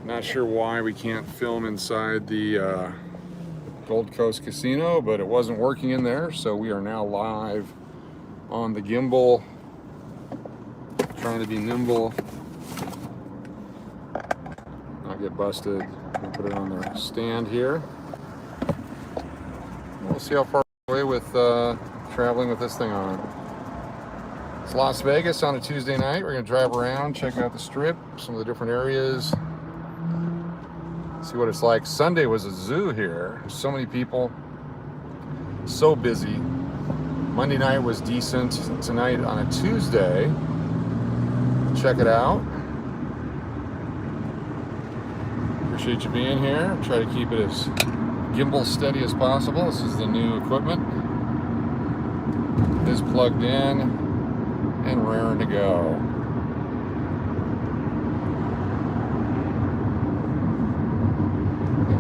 Not sure why we can't film inside the Gold Coast Casino, but it wasn't working in there, so we are now live on the gimbal, trying to be nimble, not get busted. We'll put it on the stand here. We'll see how far away with traveling with this thing on. It's Las Vegas on a Tuesday night. We're gonna drive around, check out the strip, some of the different areas, see what it's like. Sunday was a zoo here. So many people, so busy. Monday night was decent. Tonight on a Tuesday, check it out. Appreciate you being here. Try to keep it as gimbal steady as possible. This is the new equipment. It is plugged in and raring to go.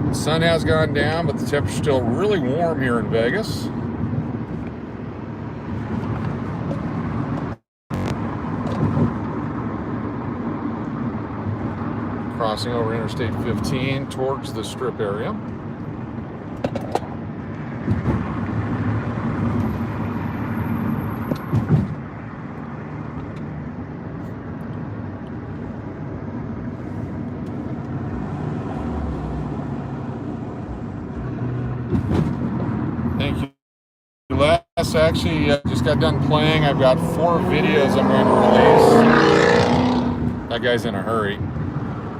The sun has gone down, but the temperature's still really warm here in Vegas. Crossing over Interstate 15 towards the strip area. Thank you, Les. Actually, just got done playing. I've got 4 videos I'm going to release. That guy's in a hurry.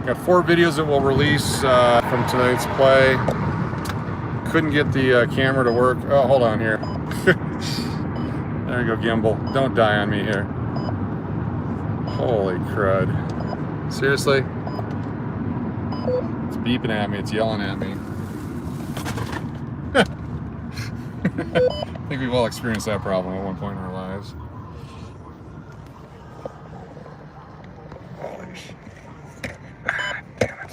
Got 4 videos that we'll release from tonight's play. Couldn't get the camera to work. Oh, hold on here. There you go, gimbal. Don't die on me here. Holy crud. Seriously? It's beeping at me. It's yelling at me. I think we've all experienced that problem at one point in our lives. Holy shit. Damn it.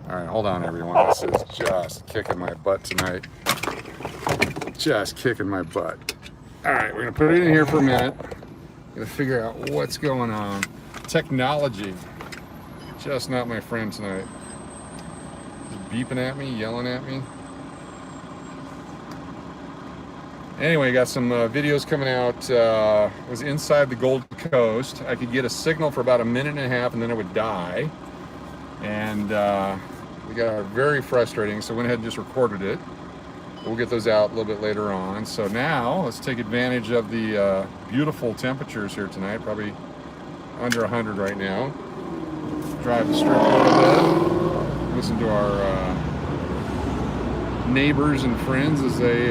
Alright, hold on everyone. This is just kicking my butt tonight. Just kicking my butt. Alright, we're going to put it in here for a minute. Going to figure out what's going on. Technology. Just not my friend tonight. Just beeping at me, yelling at me. Anyway, got some videos coming out. It was inside the Gold Coast. I could get a signal for about a minute and a half and then it would die. And we got very frustrating, so I went ahead and just recorded it. We'll get those out a little bit later on. So now let's take advantage of the beautiful temperatures here tonight, probably under 100 right now. Drive the strip a little bit, listen to our neighbors and friends as they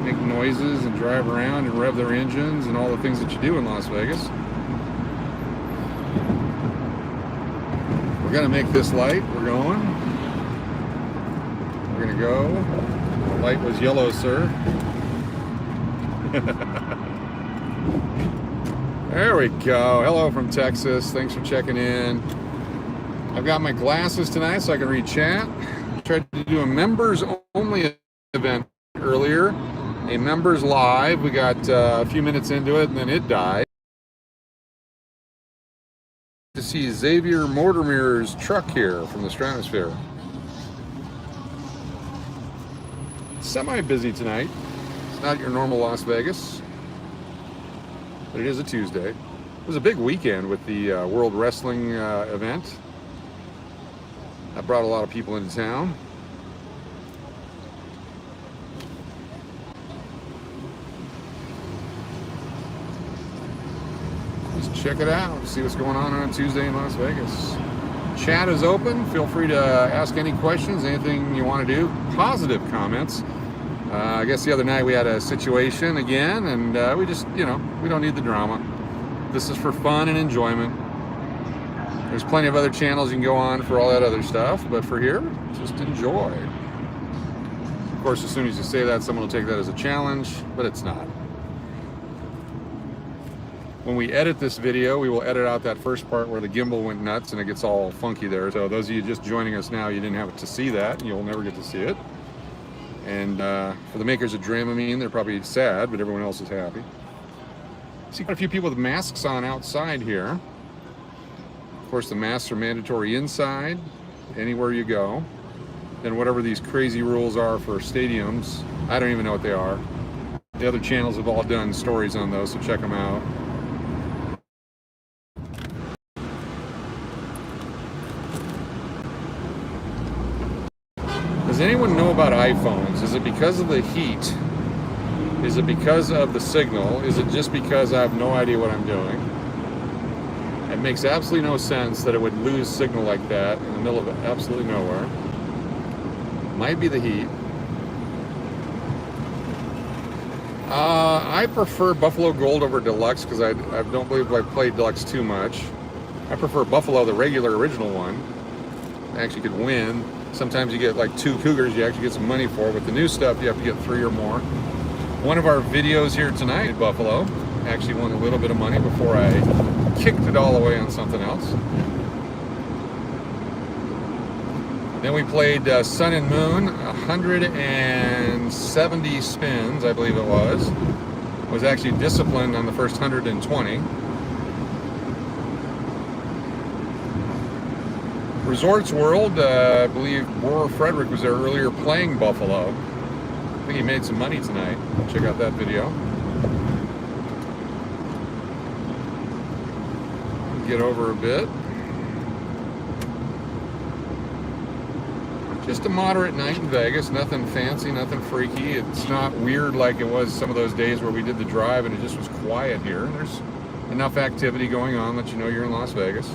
make noises and drive around and rev their engines and all the things that you do in Las Vegas. We're gonna make this light. We're going. We're gonna go. The light was yellow, sir. There we go. Hello from Texas. Thanks for checking in. I've got my glasses tonight so I can read chat. Tried to do a members only event earlier, a members live. We got a few minutes into it and then it died. To see Xavier Mortimer's truck here from the Stratosphere. Semi-busy tonight. It's not your normal Las Vegas, but it is a Tuesday. It was a big weekend with the World Wrestling event. That brought a lot of people into town. Just check it out, see what's going on a Tuesday in Las Vegas. Chat is open. Feel free to ask any questions, anything you want to do. Positive comments. I guess the other night we had a situation again, and we just, we don't need the drama. This is for fun and enjoyment. There's plenty of other channels you can go on for all that other stuff, but for here, just enjoy. Of course, as soon as you say that, someone will take that as a challenge, but it's not. When we edit this video, we will edit out that first part where the gimbal went nuts and it gets all funky there. So those of you just joining us now, you didn't have to see that. You'll never get to see it. And for the makers of Dramamine, they're probably sad, but everyone else is happy. See quite a few people with masks on outside here. Of course, the masks are mandatory inside. anywhere you go. And whatever these crazy rules are for stadiums, I don't even know what they are. The other channels have all done stories on those, so check them out. Does anyone know about iPhones? Is it because of the heat? Is it because of the signal? Is it just because I have no idea what I'm doing? It makes absolutely no sense that it would lose signal like that in the middle of absolutely nowhere. Might be the heat. I prefer Buffalo Gold over Deluxe because I don't believe I played Deluxe too much. I prefer Buffalo, the regular original one. I actually could win. Sometimes you get like 2 cougars you actually get some money for. With the new stuff, you have to get 3 or more. One of our videos here tonight at Buffalo actually won a little bit of money before I kicked it all away on something else. Then we played Sun and Moon, 170 spins, I believe it was. Was actually disciplined on the first 120. Resorts World, I believe Brewer Frederick was there earlier playing Buffalo. I think he made some money tonight. Check out that video. Get over a bit. Just a moderate night in Vegas, nothing fancy, nothing freaky. It's not weird like it was some of those days where we did the drive and it just was quiet here. There's enough activity going on that you know you're in Las Vegas.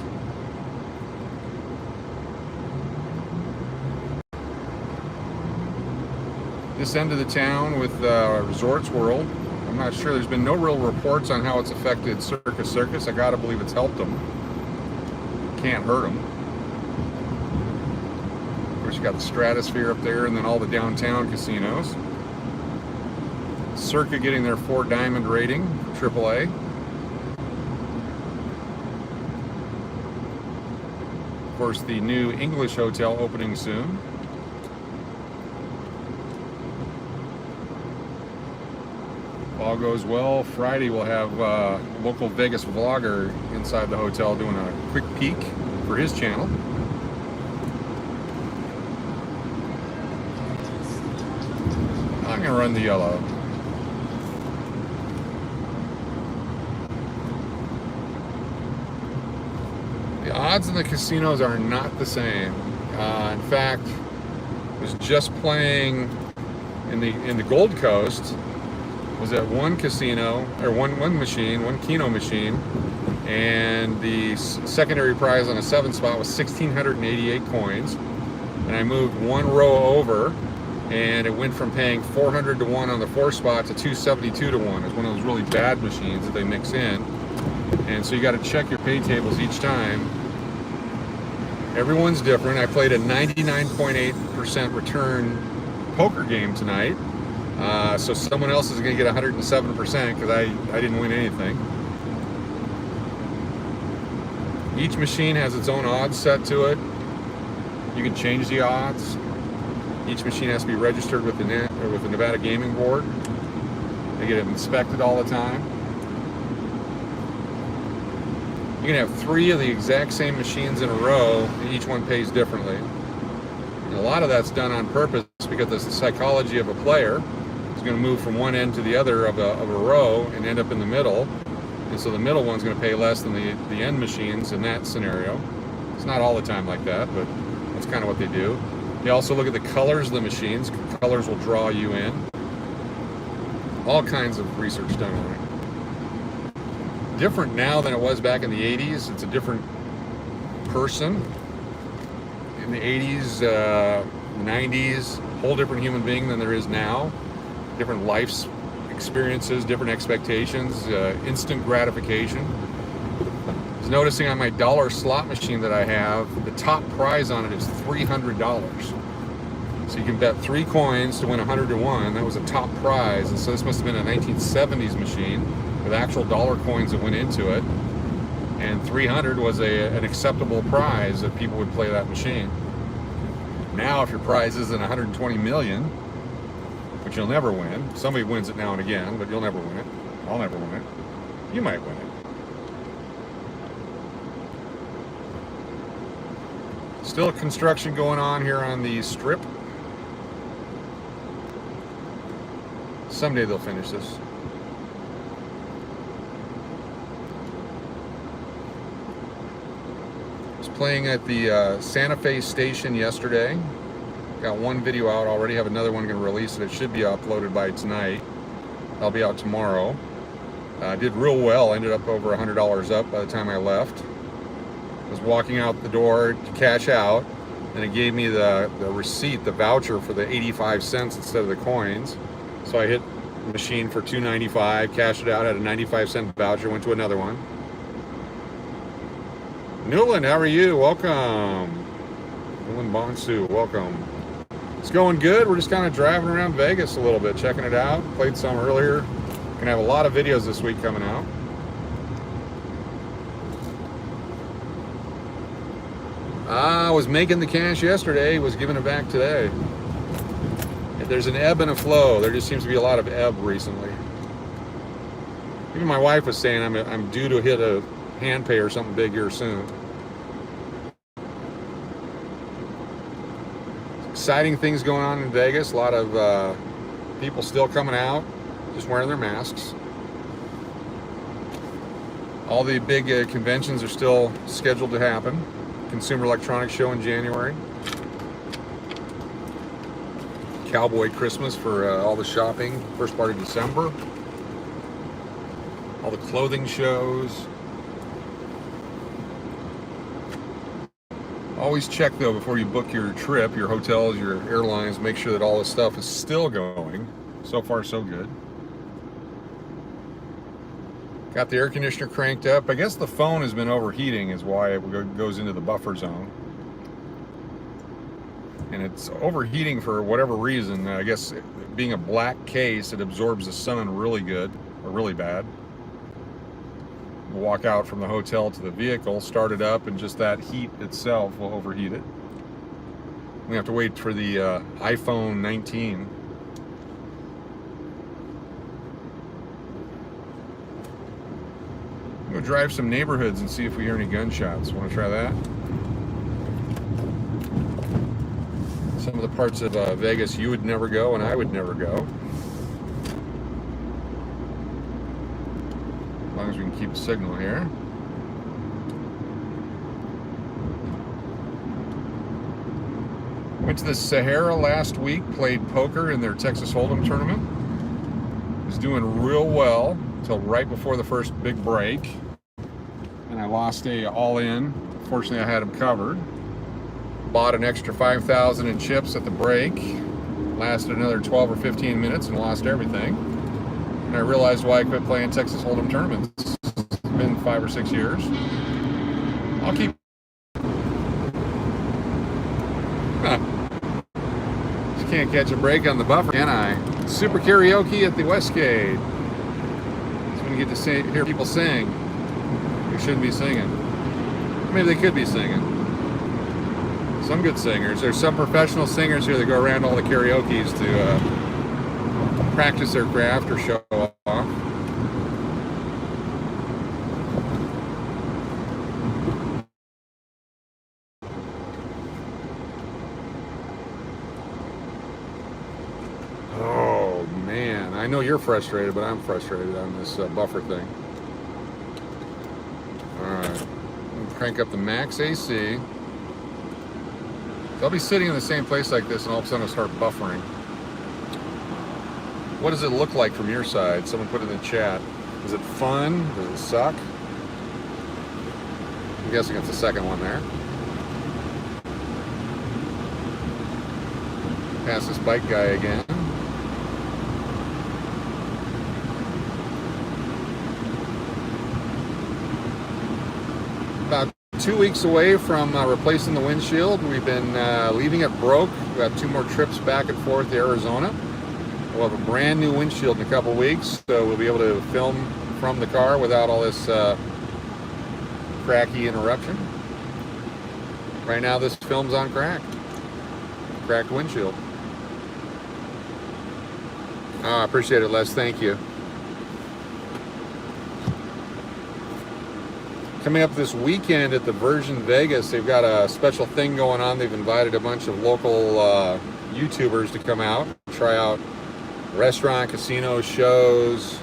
This end of the town with Resorts World, I'm not sure. There's been no real reports on how it's affected Circus. I gotta believe it's helped them. Can't hurt them. Of course, you got the Stratosphere up there and then all the downtown casinos. Circa getting their 4 diamond rating, AAA. Of course, the new English hotel opening soon. If all goes well, Friday we'll have a local Vegas vlogger inside the hotel doing a quick peek for his channel. I'm gonna run the yellow. The odds in the casinos are not the same. In fact, I was just playing in the Gold Coast. Was at one casino, or one machine, one Keno machine, and the secondary prize on a 7 spot was 1,688 coins, and I moved 1 row over, and it went from paying 400 to 1 on the 4 spot to 272 to 1. It's one of those really bad machines that they mix in, and so you got to check your pay tables each time. Everyone's different. I played a 99.8% return poker game tonight. So someone else is going to get 107% because I didn't win anything. Each machine has its own odds set to it. You can change the odds. Each machine has to be registered with the Nevada Gaming Board. They get inspected all the time. You can have 3 of the exact same machines in a row, and each one pays differently. And a lot of that's done on purpose because it's the psychology of a player. Is going to move from one end to the other of a row and end up in the middle, and so the middle one's going to pay less than the end machines in that scenario. It's not all the time like that, but that's kind of what they do. They also look at the colors of the machines. Colors will draw you in. All kinds of research done on it. Different now than it was back in the 80s. It's a different person. In the 80s, 90s, whole different human being than there is now. Different life experiences, different expectations, instant gratification. I was noticing on my dollar slot machine that I have, the top prize on it is $300. So you can bet 3 coins to win 100 to 1. That was a top prize, and so this must have been a 1970s machine with actual dollar coins that went into it. And 300 was an acceptable prize that people would play that machine. Now, if your prize isn't 120 million, which you'll never win. Somebody wins it now and again, but you'll never win it. I'll never win it. You might win it. Still construction going on here on the strip. Someday they'll finish this. I was playing at the Santa Fe station yesterday. Got one video out already. Have another one going to release it. It should be uploaded by tonight. I'll be out tomorrow. I did real well. Ended up over $100 up by the time I left. I was walking out the door to cash out, and it gave me the receipt, the voucher for the 85 cents instead of the coins. So I hit the machine for $2.95, cashed it out, had a 95-cent voucher, went to another one. Newland, how are you? Welcome. Newland Bonsu, welcome. It's going good. We're just kind of driving around Vegas a little bit, checking it out. Played some earlier. Gonna have a lot of videos this week coming out. I was making the cash yesterday, was giving it back today. There's an ebb and a flow. There just seems to be a lot of ebb recently. Even my wife was saying I'm due to hit a hand pay or something big here soon. Exciting things going on in Vegas. A lot of people still coming out, just wearing their masks. All the big conventions are still scheduled to happen. Consumer Electronics Show in January. Cowboy Christmas for all the shopping, first part of December. All the clothing shows. Always check though before you book your trip, your hotels, your airlines, make sure that all this stuff is still going. So far so good. Got the air conditioner cranked up. I guess the phone has been overheating is why it goes into the buffer zone. And it's overheating for whatever reason. I guess being a black case, it absorbs the sun really good, or really bad. We'll walk out from the hotel to the vehicle, start it up, and just that heat itself will overheat it. We have to wait for the iPhone 19. Go drive some neighborhoods and see if we hear any gunshots. Want to try that? Some of the parts of Vegas you would never go and I would never go. As long as we can keep a signal here. Went to the Sahara last week, played poker in their Texas Hold'em tournament. Was doing real well until right before the first big break. And I lost a all-in. Fortunately, I had them covered. Bought an extra 5,000 in chips at the break. Lasted another 12 or 15 minutes and lost everything. And I realized why I quit playing Texas Hold'em tournaments. It's been 5 or 6 years. I'll keep. Just can't catch a break on the buffer, can I? Super karaoke at the Westgate. That's when you get to hear people sing. You shouldn't be singing. Maybe they could be singing. Some good singers. There's some professional singers here that go around all the karaoke's to practice their craft or show off. Oh man, I know you're frustrated, but I'm frustrated on this buffer thing. Alright, crank up the max AC. I'll be sitting in the same place like this and all of a sudden I'll start buffering. What does it look like from your side? Someone put it in the chat. Is it fun? Does it suck? I'm guessing it's the second one there. Pass this bike guy again. About 2 weeks away from replacing the windshield. We've been leaving it broke. We have 2 more trips back and forth to Arizona. We'll have a brand new windshield in a couple weeks, so we'll be able to film from the car without all this cracky interruption. Right now this film's on cracked windshield. I appreciate it, Les. Thank you. Coming up this weekend at the Version Vegas, they've got a special thing going on. They've invited a bunch of local YouTubers to come out, try out restaurant, casino, shows,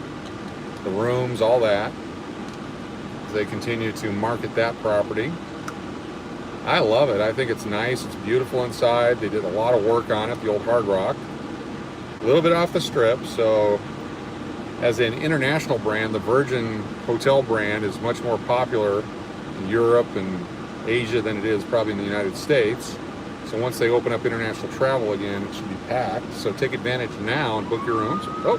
the rooms, all that. They continue to market that property. I love it. I think it's nice. It's beautiful inside. They did a lot of work on it, the old Hard Rock. A little bit off the strip, so as an international brand, the Virgin Hotel brand is much more popular in Europe and Asia than it is probably in the United States. So once they open up international travel again, it should be packed. So take advantage now and book your rooms. Oh,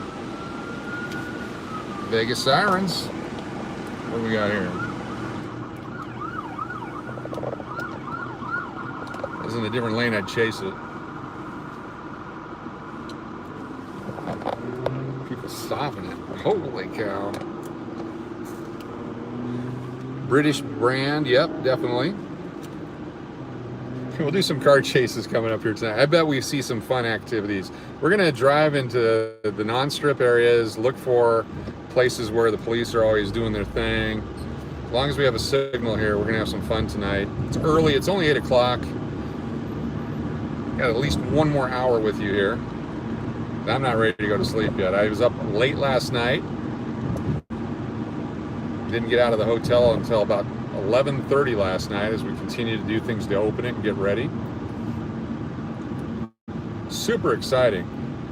Vegas sirens. What do we got here? If it was in a different lane, I'd chase it. People stopping it. Holy cow. British brand, yep, definitely. We'll do some car chases coming up here tonight. I bet we see some fun activities. We're gonna drive into the non-strip areas, look for places where the police are always doing their thing. As long as we have a signal here, we're gonna have some fun tonight. It's early, it's only 8 o'clock. Got at least one more hour with you here. I'm not ready to go to sleep yet. I was up late last night. Didn't get out of the hotel until about 11:30 last night as we continue to do things to open it and get ready. Super exciting.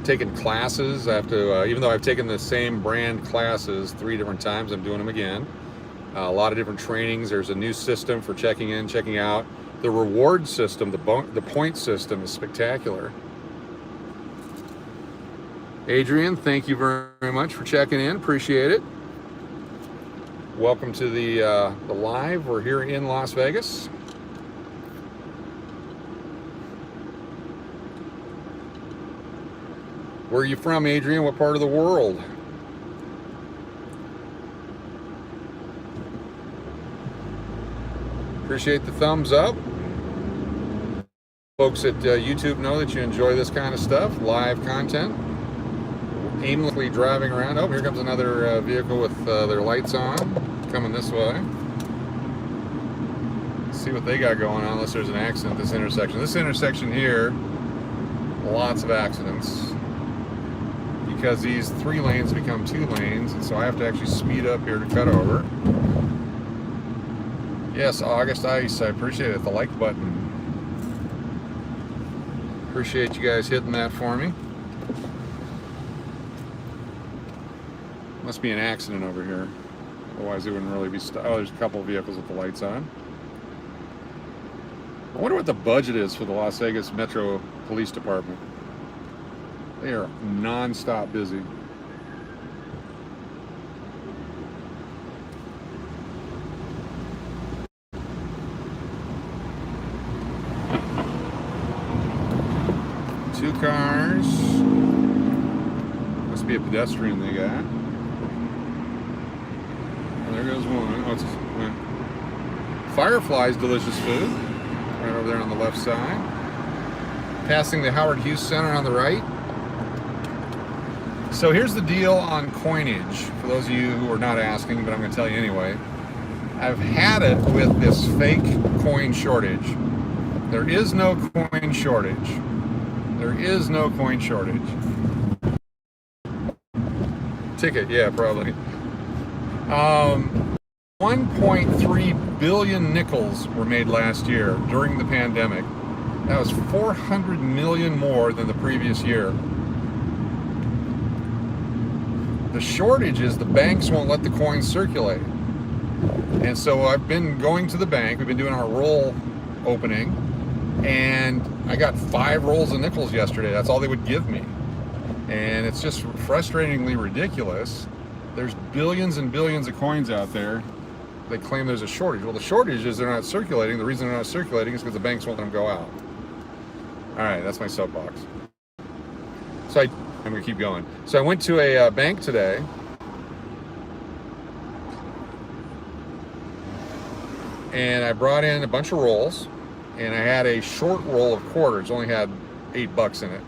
Taking classes. I have to, even though I've taken the same brand classes 3 different times, I'm doing them again. A lot of different trainings. There's a new system for checking in, checking out. The reward system, the point system is spectacular. Adrian, thank you very much for checking in. Appreciate it. Welcome to the live. We're here in Las Vegas. Where are you from, Adrian? What part of the world? Appreciate the thumbs up. Folks at YouTube know that you enjoy this kind of stuff, live content. Aimlessly driving around. Oh, here comes another vehicle with their lights on, coming this way. Let's see what they got going on, unless there's an accident at this intersection. This intersection here, lots of accidents, because these 3 lanes become 2 lanes, and so I have to actually speed up here to cut over. Yes, August Ice, I appreciate it. The like button. Appreciate you guys hitting that for me. Must be an accident over here. Otherwise, it wouldn't really be stuck. Oh, there's a couple of vehicles with the lights on. I wonder what the budget is for the Las Vegas Metro Police Department. They are non-stop busy. Two cars. Must be a pedestrian they got. There goes one. Oh, it's Firefly's delicious food. Right over there on the left side. Passing the Howard Hughes Center on the right. So here's the deal on coinage. For those of you who are not asking, but I'm going to tell you anyway. I've had it with this fake coin shortage. There is no coin shortage. There is no coin shortage. Ticket, yeah, probably. 1.3 billion nickels were made last year during the pandemic. That was 400 million more than the previous year. The shortage is the banks won't let the coins circulate. And so I've been going to the bank. We've been doing our roll opening, and I got 5 rolls of nickels yesterday. That's all they would give me. And it's just frustratingly ridiculous. There's billions and billions of coins out there. They claim there's a shortage. Well, the shortage is they're not circulating. The reason they're not circulating is because the banks won't let them go out. All right, that's my soapbox. So I'm gonna keep going. So I went to a bank today. And I brought in a bunch of rolls, and I had a short roll of quarters. Only had $8 in it.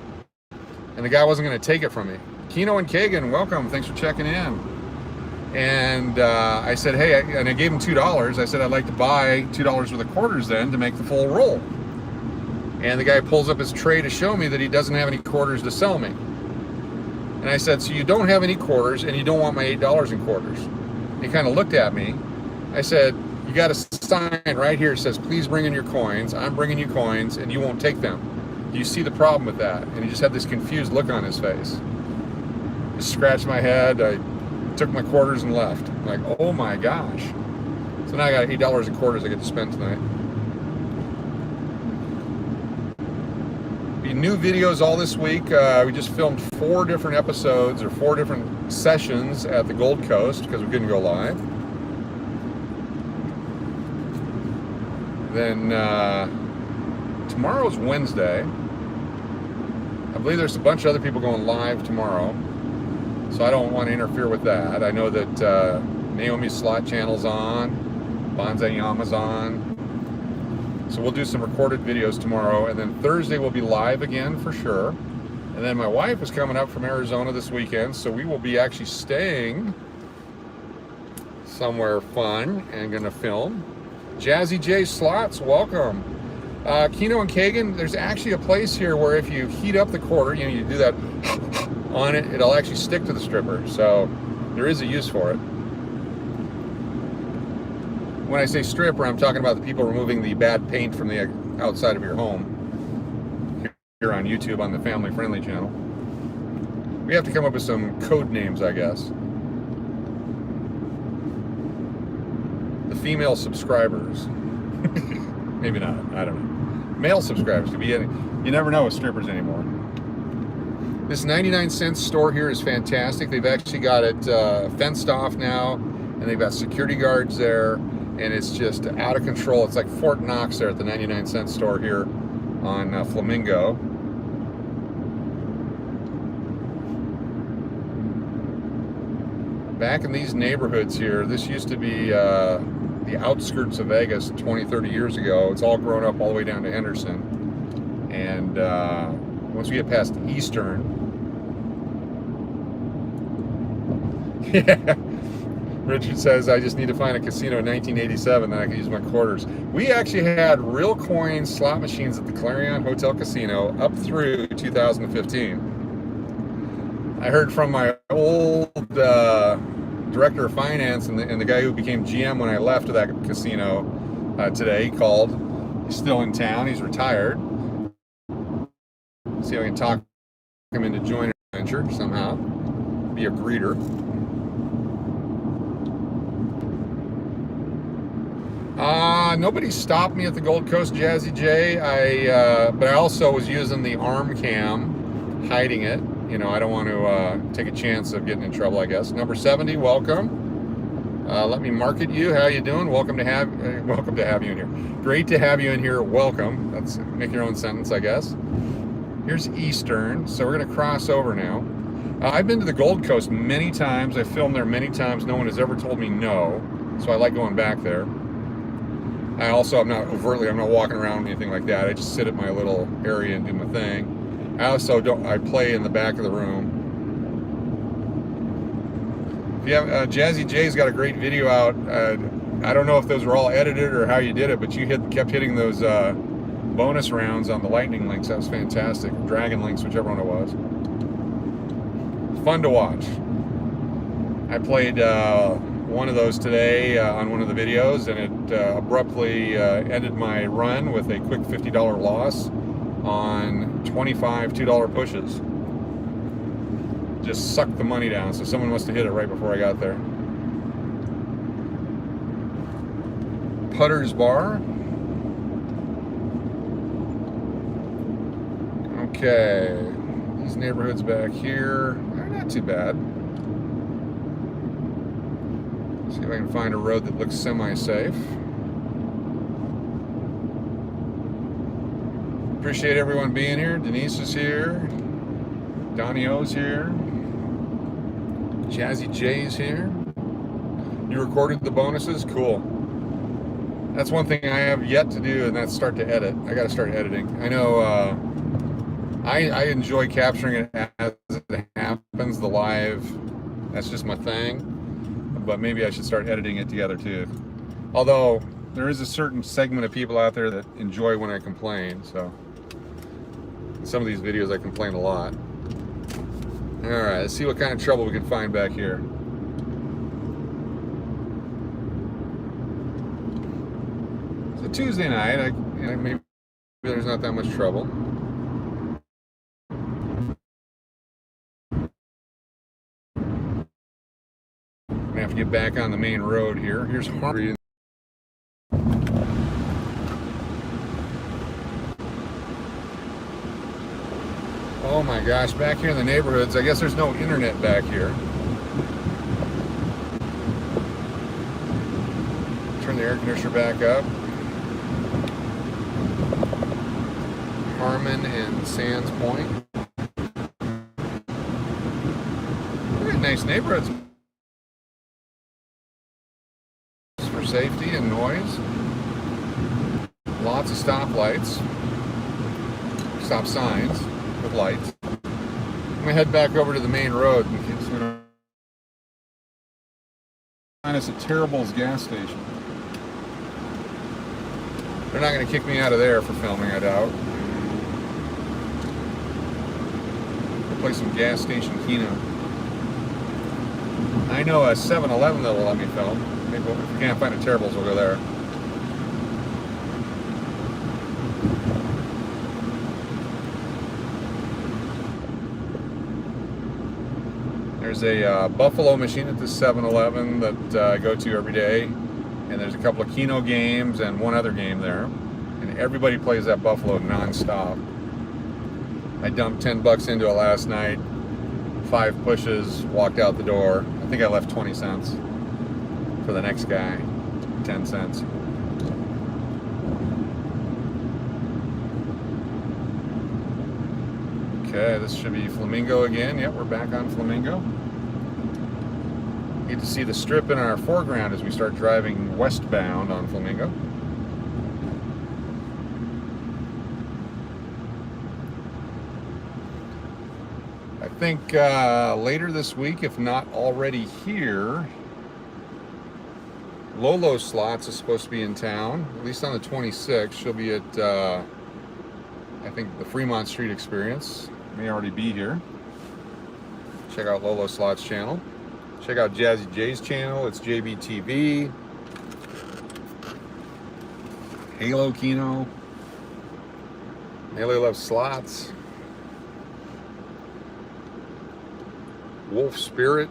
And the guy wasn't gonna take it from me. Keno and Kagan, welcome. Thanks for checking in. And I said, hey, and I gave him $2. I said, I'd like to buy $2 worth of quarters then to make the full roll. And the guy pulls up his tray to show me that he doesn't have any quarters to sell me. And I said, so you don't have any quarters and you don't want my $8 in quarters? He kind of looked at me. I said, you got a sign right here that says, please bring in your coins. I'm bringing you coins and you won't take them. Do you see the problem with that? And he just had this confused look on his face. Just scratched my head. I took my quarters and left. I'm like, oh my gosh. So now I got $8 in quarters I get to spend tonight. Be new videos all this week. We just filmed 4 different episodes or 4 different sessions at the Gold Coast because we couldn't go live. Then tomorrow's Wednesday. I believe there's a bunch of other people going live tomorrow, so I don't want to interfere with that. I know that Naomi's Slot Channel's on, Bonsai Yama's on, so we'll do some recorded videos tomorrow, and then Thursday we'll be live again for sure. And then my wife is coming up from Arizona this weekend, so we will be actually staying somewhere fun and gonna film. Jazzy J Slots, welcome. Keno and Kagan, there's actually a place here where if you heat up the quarter, you know, you do that on it, it'll actually stick to the stripper. So there is a use for it. When I say stripper, I'm talking about the people removing the bad paint from the outside of your home. Here on YouTube on the Family Friendly channel. We have to come up with some code names, I guess. The female subscribers. Maybe not, I don't know. Male subscribers could be any. You never know with strippers anymore. This 99-cent store here is fantastic. They've actually got it fenced off now, and they've got security guards there, and it's just out of control. It's like Fort Knox there at the 99-cent store here on Flamingo. Back in these neighborhoods here, this used to be the outskirts of Vegas 20, 30 years ago. It's all grown up all the way down to Henderson. And once we get past Eastern, yeah, Richard says, I just need to find a casino in 1987 that I can use my quarters. We actually had real coin slot machines at the Clarion Hotel Casino up through 2015. I heard from my old director of finance and the guy who became GM when I left that casino today. He called. He's still in town. He's retired. See if I can talk him into joining a venture somehow. Be a greeter. Nobody stopped me at the Gold Coast, Jazzy J. But I also was using the arm cam, hiding it. You know, I don't want to take a chance of getting in trouble, I guess. Number 70, welcome. Let me market you. How you doing? Welcome to have you in here. Great to have you in here. Welcome. Let's make your own sentence, I guess. Here's Eastern. So we're going to cross over now. I've been to the Gold Coast many times. I've filmed there many times. No one has ever told me no. So I like going back there. I'm not walking around or anything like that. I just sit at my little area and do my thing. I play in the back of the room. If you have, Jazzy J's got a great video out. I don't know if those were all edited or how you did it, but you kept hitting those bonus rounds on the lightning links. That was fantastic. Dragon links, whichever one it was. Fun to watch. I played one of those today on one of the videos, and it abruptly ended my run with a quick $50 loss on 25 $2 pushes. Just sucked the money down, so someone must have hit it right before I got there. Putter's Bar. Okay, these neighborhoods back here are not too bad. See if I can find a road that looks semi-safe. Appreciate everyone being here. Denise is here. Donnie O's here. Jazzy J's here. You recorded the bonuses? Cool. That's one thing I have yet to do, and that's start to edit. I got to start editing. I know I enjoy capturing it as it happens, the live. That's just my thing. but maybe I should start editing it together too. Although there is a certain segment of people out there that enjoy when I complain, so in some of these videos I complain a lot. All right, let's see what kind of trouble we can find back here. It's a Tuesday night. Maybe there's not that much trouble. I'm gonna have to get back on the main road here. Here's Harvey. Oh my gosh, back here in the neighborhoods, I guess there's no internet back here. Turn the air conditioner back up. Harmon and Sands Point. Look at nice neighborhoods for safety and noise. Lots of stoplights, stop signs with lights. I'm gonna head back over to the main road and it's a Terrible's gas station. They're not gonna kick me out of there for filming, I doubt. We'll play some gas station Keno. I know a 7-Eleven that will let me film. Maybe if we can't find a Terrible's, we'll go there. There's a Buffalo machine at the 7-Eleven that I go to every day, and there's a couple of Keno games and one other game there, and everybody plays that Buffalo non-stop. I dumped 10 bucks into it last night, 5 pushes, walked out the door. I think I left 20 cents for the next guy, 10 cents. Okay, this should be Flamingo again. Yep, we're back on Flamingo. Get to see the strip in our foreground as we start driving westbound on Flamingo. I think later this week, if not already here, Lolo Slots is supposed to be in town, at least on the 26th. She'll be at, I think, the Fremont Street Experience. May already be here. Check out Lolo Slots channel. Check out Jazzy J's channel. It's JBTV. Halo Keno. Haley loves slots. Wolf Spirit.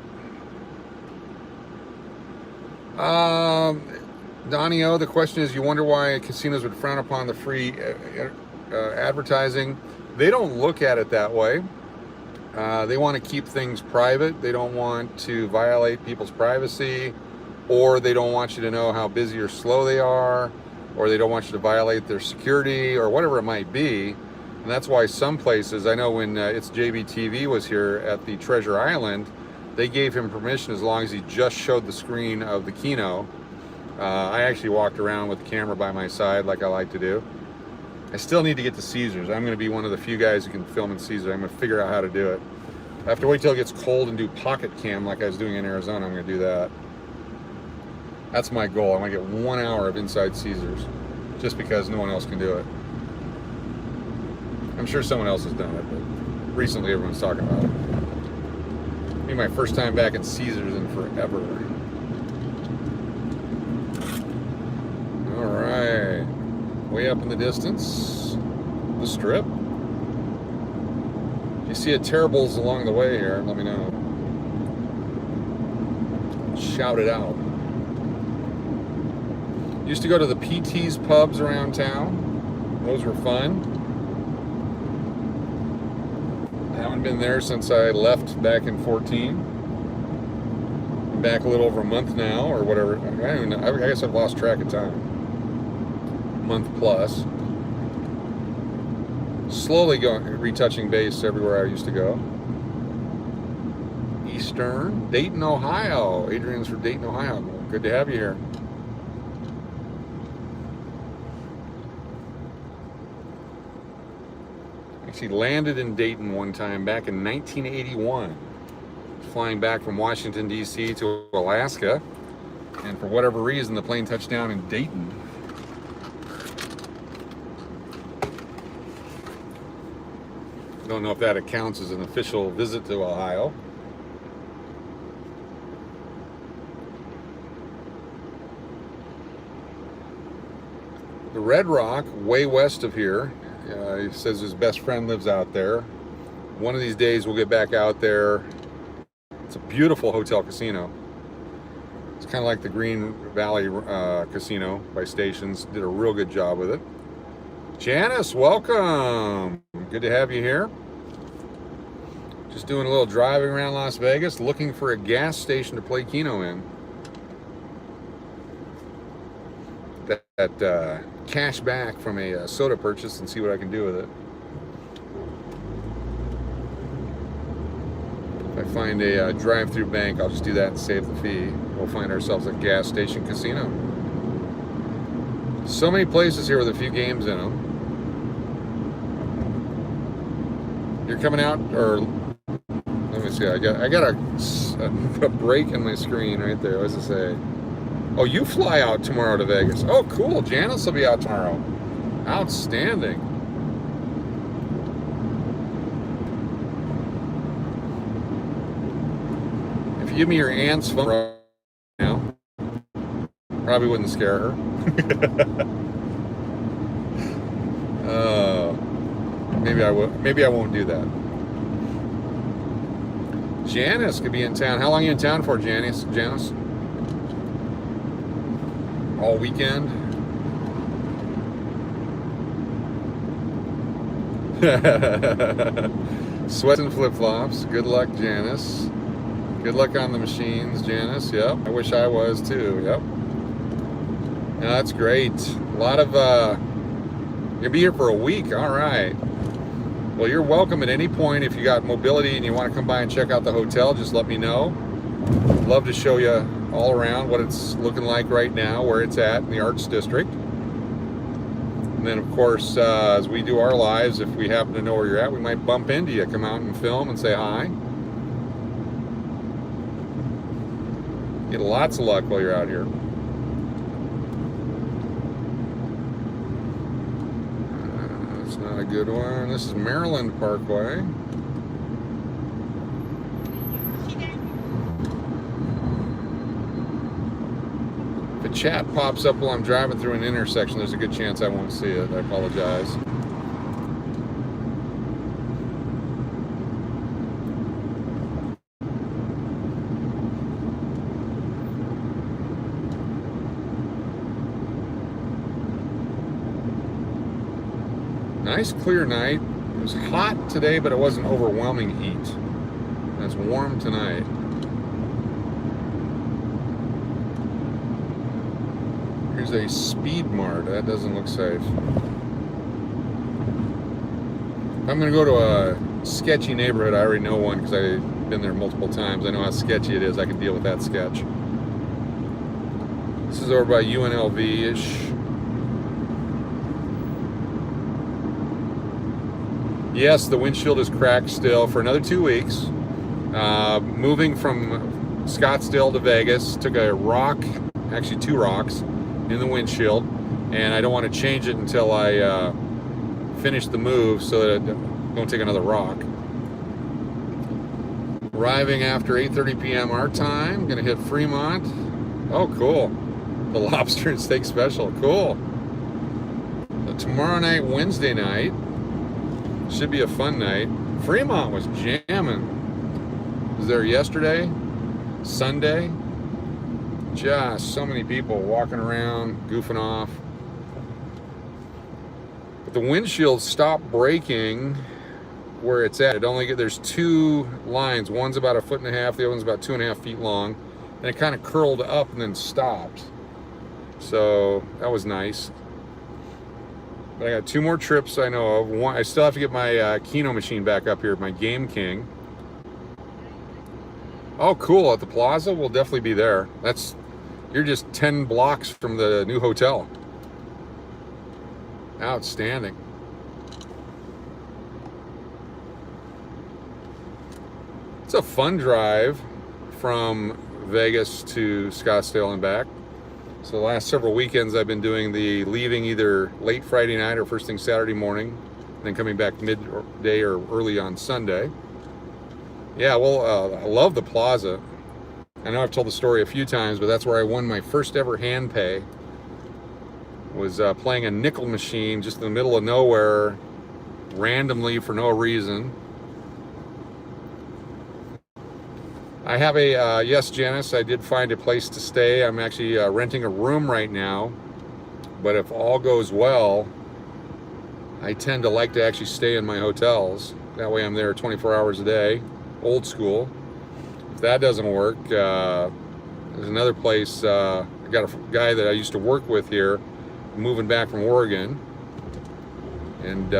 Donnie O, the question is, you wonder why casinos would frown upon the free advertising. They don't look at it that way. They want to keep things private. They don't want to violate people's privacy, or they don't want you to know how busy or slow they are, or they don't want you to violate their security, or whatever it might be. And that's why some places, I know when It's JBTV was here at the Treasure Island, they gave him permission as long as he just showed the screen of the Keno. I actually walked around with the camera by my side like I like to do. I still need to get to Caesars. I'm going to be one of the few guys who can film in Caesars. I'm going to figure out how to do it. I have to wait till it gets cold and do pocket cam like I was doing in Arizona. I'm going to do that. That's my goal. I want to get 1 hour of inside Caesars, just because no one else can do it. I'm sure someone else has done it, but recently everyone's talking about it. It'll be my first time back in Caesars in forever. All right. Way up in the distance, the strip. If you see a Terrible's along the way here, let me know. Shout it out. Used to go to the PT's pubs around town. Those were fun. I haven't been there since I left back in 14. I'm back a little over a month now, or whatever. I don't even know. I guess I've lost track of time. Month plus. Slowly retouching base everywhere I used to go. Eastern, Dayton, Ohio. Adrian's from Dayton, Ohio. Good to have you here. Actually landed in Dayton one time back in 1981. flying back from Washington, D.C. to Alaska. And for whatever reason, the plane touched down in Dayton. I don't know if that accounts as an official visit to Ohio. The Red Rock, way west of here. He says his best friend lives out there. One of these days we'll get back out there. It's a beautiful hotel casino. It's kind of like the Green Valley Casino by Stations. Did a real good job with it. Janice, welcome. Good to have you here. Just doing a little driving around Las Vegas, looking for a gas station to play Keno in. That cash back from a soda purchase and see what I can do with it. If I find a drive-through bank, I'll just do that and save the fee. We'll find ourselves a gas station casino. So many places here with a few games in them. You're coming out, or let me see. I got a break in my screen right there. What does it say? Oh, you fly out tomorrow to Vegas. Oh, cool. Janice will be out tomorrow. Outstanding. If you give me your aunt's phone right now, probably wouldn't scare her. Maybe I will. Maybe I won't do that. Janice could be in town. How long are you in town for, Janice? Janice? All weekend? Sweats and flip-flops. Good luck, Janice. Good luck on the machines, Janice. Yep. I wish I was too. Yep. Yeah, that's great. A lot of you'll be here for a week. All right. Well, you're welcome at any point. If you got mobility and you want to come by and check out the hotel, just let me know. I'd love to show you all around what it's looking like right now, where it's at in the Arts District. And then, of course, as we do our lives, if we happen to know where you're at, we might bump into you, come out and film and say hi. Get lots of luck while you're out here. That's not a good one. This is Maryland Parkway. If a chat pops up while I'm driving through an intersection, there's a good chance I won't see it. I apologize. Nice clear night. It was hot today, but it wasn't overwhelming heat. And it's warm tonight. Here's a Speed Mart. That doesn't look safe. If I'm going to go to a sketchy neighborhood, I already know one because I've been there multiple times. I know how sketchy it is. I can deal with that sketch. This is over by UNLV-ish. Yes, the windshield is cracked still for another 2 weeks. Moving from Scottsdale to Vegas, took a rock, actually 2 rocks, in the windshield, and I don't want to change it until I finish the move so that I don't take another rock. Arriving after 8:30 p.m. our time, gonna hit Fremont. Oh, cool. The lobster and steak special, cool. So tomorrow night, Wednesday night, should be a fun night. Fremont was jamming. Was there yesterday, Sunday. Just so many people walking around, goofing off. But the windshield stopped braking where it's at. There's 2 lines. One's about 1.5 feet, the other one's about 2.5 feet long. And it kind of curled up and then stopped. So that was nice. But I got 2 more trips I know of. One, I still have to get my Keno machine back up here, my Game King. Oh, cool. At the plaza, we'll definitely be there. You're just 10 blocks from the new hotel. Outstanding. What's a fun drive from Vegas to Scottsdale and back. So the last several weekends I've been doing the leaving either late Friday night or first thing Saturday morning, then coming back midday or early on Sunday. Yeah, well, I love the plaza. I know I've told the story a few times, but that's where I won my first ever hand pay. Was playing a nickel machine just in the middle of nowhere, randomly for no reason. I have a, yes, Janice, I did find a place to stay. I'm actually renting a room right now, but if all goes well, I tend to like to actually stay in my hotels. That way I'm there 24 hours a day, old school. If that doesn't work, there's another place. I got a guy that I used to work with here, moving back from Oregon, and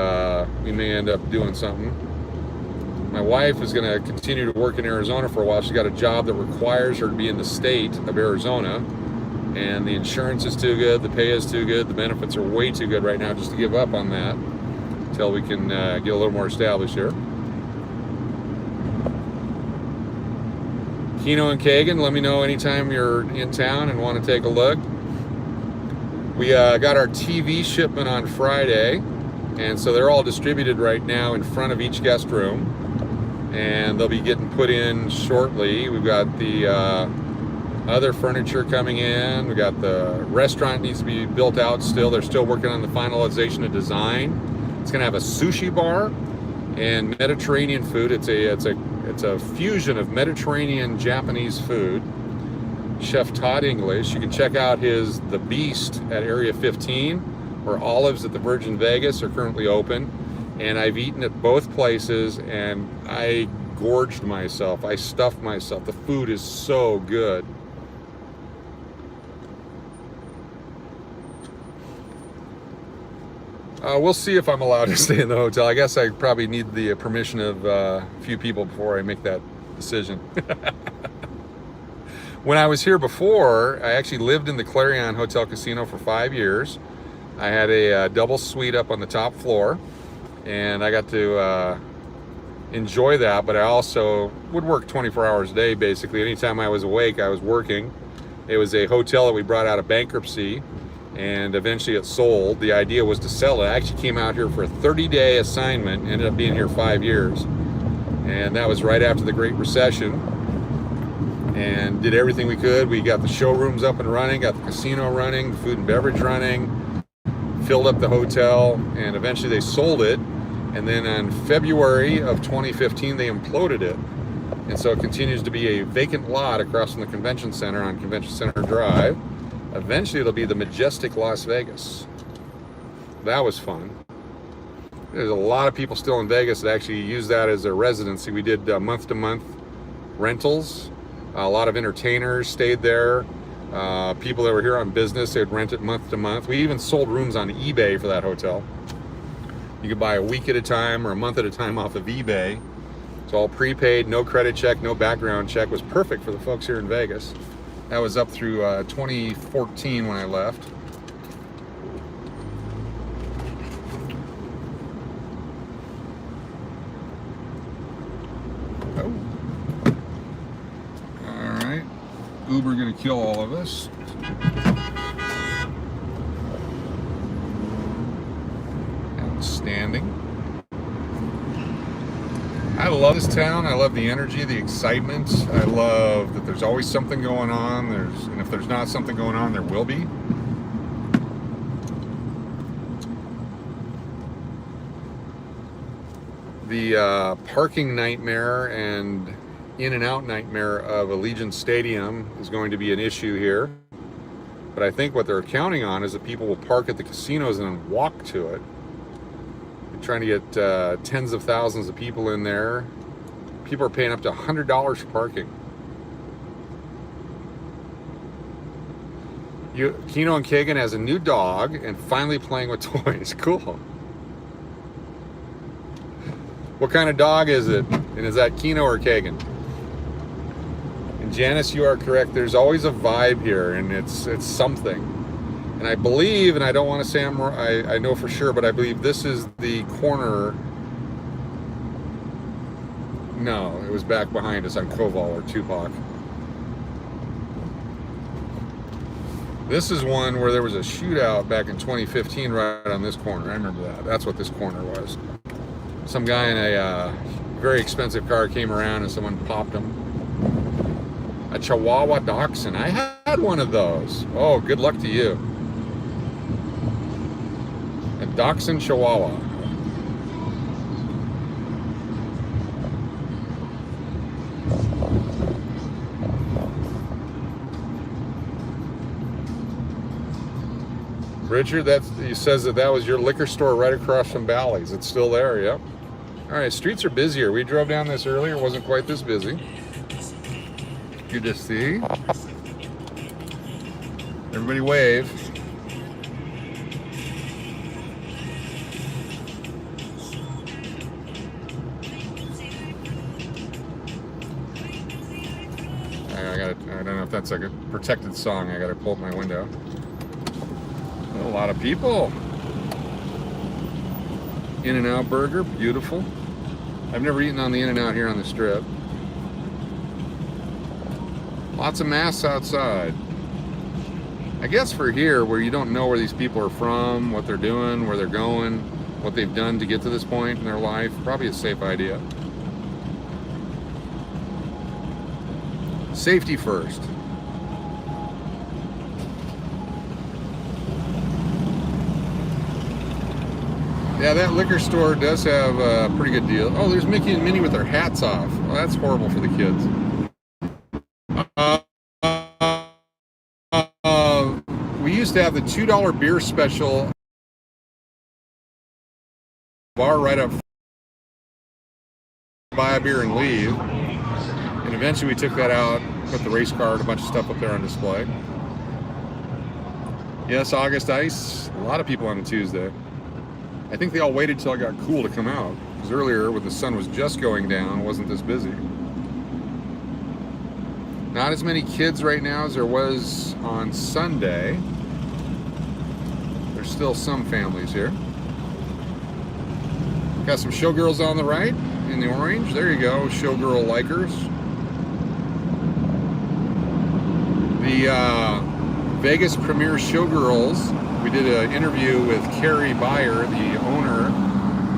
we may end up doing something. My wife is going to continue to work in Arizona for a while. She's got a job that requires her to be in the state of Arizona, and the insurance is too good, the pay is too good, the benefits are way too good right now just to give up on that until we can get a little more established here. Keno and Kagan, let me know anytime you're in town and want to take a look. We got our TV shipment on Friday, and so they're all distributed right now in front of each guest room, and they'll be getting put in shortly. We've got the other furniture coming in. We got the restaurant needs to be built out still. They're still working on the finalization of design. It's going to have a sushi bar and Mediterranean food. It's a fusion of Mediterranean Japanese food. Chef Todd English. You can check out his The Beast at Area 15, or Olives at the Virgin Vegas are currently open. And I've eaten at both places, and I gorged myself. I stuffed myself. The food is so good. We'll see if I'm allowed to stay in the hotel. I guess I probably need the permission of a few people before I make that decision. When I was here before, I actually lived in the Clarion Hotel Casino for 5 years. I had a double suite up on the top floor, and I got to enjoy that, but I also would work 24 hours a day, basically. Anytime I was awake, I was working. It was a hotel that we brought out of bankruptcy, and eventually it sold. The idea was to sell it. I actually came out here for a 30-day assignment, ended up being here 5 years, and that was right after the Great Recession, and did everything we could. We got the showrooms up and running, got the casino running, the food and beverage running, filled up the hotel, and eventually they sold it. And then in February of 2015, they imploded it. And so it continues to be a vacant lot across from the convention center on Convention Center Drive. Eventually it'll be the majestic Las Vegas. That was fun. There's a lot of people still in Vegas that actually use that as their residency. We did month-to-month rentals. A lot of entertainers stayed there. People that were here on business, they'd rent it month to month. We even sold rooms on eBay for that hotel. You could buy a week at a time or a month at a time off of eBay. It's all prepaid, no credit check, no background check. It was perfect for the folks here in Vegas. That was up through 2014 when I left. Oh. All right. Uber gonna kill all of us. Outstanding. I love this town. I love the energy, the excitement. I love that there's always something going on. And if there's not something going on, there will be. The parking nightmare and in and out nightmare of Allegiant Stadium is going to be an issue here. But I think what they're counting on is that people will park at the casinos and then walk to it. They're trying to get tens of thousands of people in there. People are paying up to $100 for parking. Keno and Kagan has a new dog and finally playing with toys. Cool. What kind of dog is it? And is that Keno or Kagan? And Janice, you are correct. There's always a vibe here, and it's something. And I believe, and I don't want to say I know for sure, but I believe this is the corner No, it was back behind us on Koval or Tupac. This is one where there was a shootout back in 2015 right on this corner. I remember that. That's what this corner was. Some guy in a very expensive car came around and someone popped him. A Chihuahua Dachshund. I had one of those. Oh, good luck to you. A Dachshund Chihuahua. Richard, he says that was your liquor store right across from Bally's. It's still there, yep. All right, streets are busier. We drove down this earlier. It wasn't quite this busy. Good to see. Everybody wave. I don't know if that's like a protected song. I gotta pull up my window. A lot of people. In-N-Out Burger, beautiful. I've never eaten on the In-N-Out here on the Strip. Lots of masks outside. I guess for here, where you don't know where these people are from, what they're doing, where they're going, what they've done to get to this point in their life, probably a safe idea. Safety first. Yeah, that liquor store does have a pretty good deal. Oh, there's Mickey and Minnie with their hats off. Well, that's horrible for the kids. We used to have the $2 beer special bar right up. Buy a beer and leave. And eventually we took that out, put the race car and a bunch of stuff up there on display. Yes, August Ice. A lot of people on a Tuesday. I think they all waited till it got cool to come out, because earlier when the sun was just going down, it wasn't this busy. Not as many kids right now as there was on Sunday. There's still some families here. Got some showgirls on the right in the orange. There you go, showgirl likers. The Vegas Premier Showgirls. We did an interview with Carrie Beyer, the owner,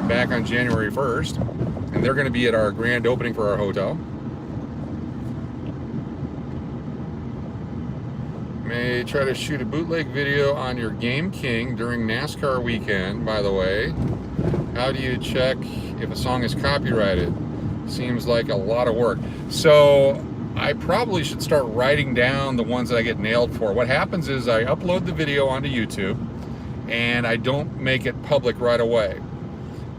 back on January 1st, and they're going to be at our grand opening for our hotel. May try to shoot a bootleg video on your Game King during NASCAR weekend, by the way. How do you check if a song is copyrighted? Seems like a lot of work. So I probably should start writing down the ones that I get nailed for. What happens is I upload the video onto YouTube and I don't make it public right away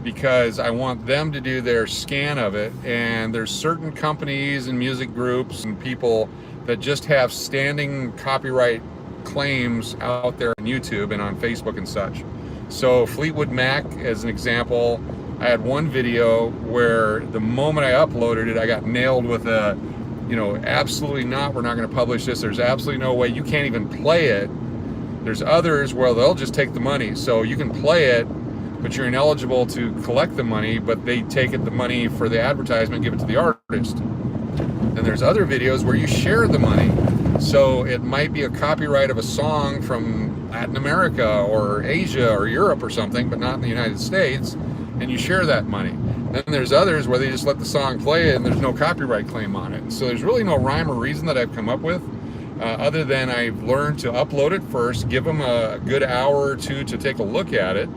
because I want them to do their scan of it, and there's certain companies and music groups and people that just have standing copyright claims out there on YouTube and on Facebook and such. So Fleetwood Mac, as an example, I had one video where the moment I uploaded it, I got nailed with a, absolutely not, we're not going to publish this. There's absolutely no way. You can't even play it. There's others where they'll just take the money. So you can play it, but you're ineligible to collect the money, but they take the money for the advertisement, give it to the artist. Then there's other videos where you share the money. So it might be a copyright of a song from Latin America or Asia or Europe or something, but not in the United States, and you share that money. Then there's others where they just let the song play and there's no copyright claim on it. So there's really no rhyme or reason that I've come up with, other than I've learned to upload it first, give them a good hour or two to take a look at it.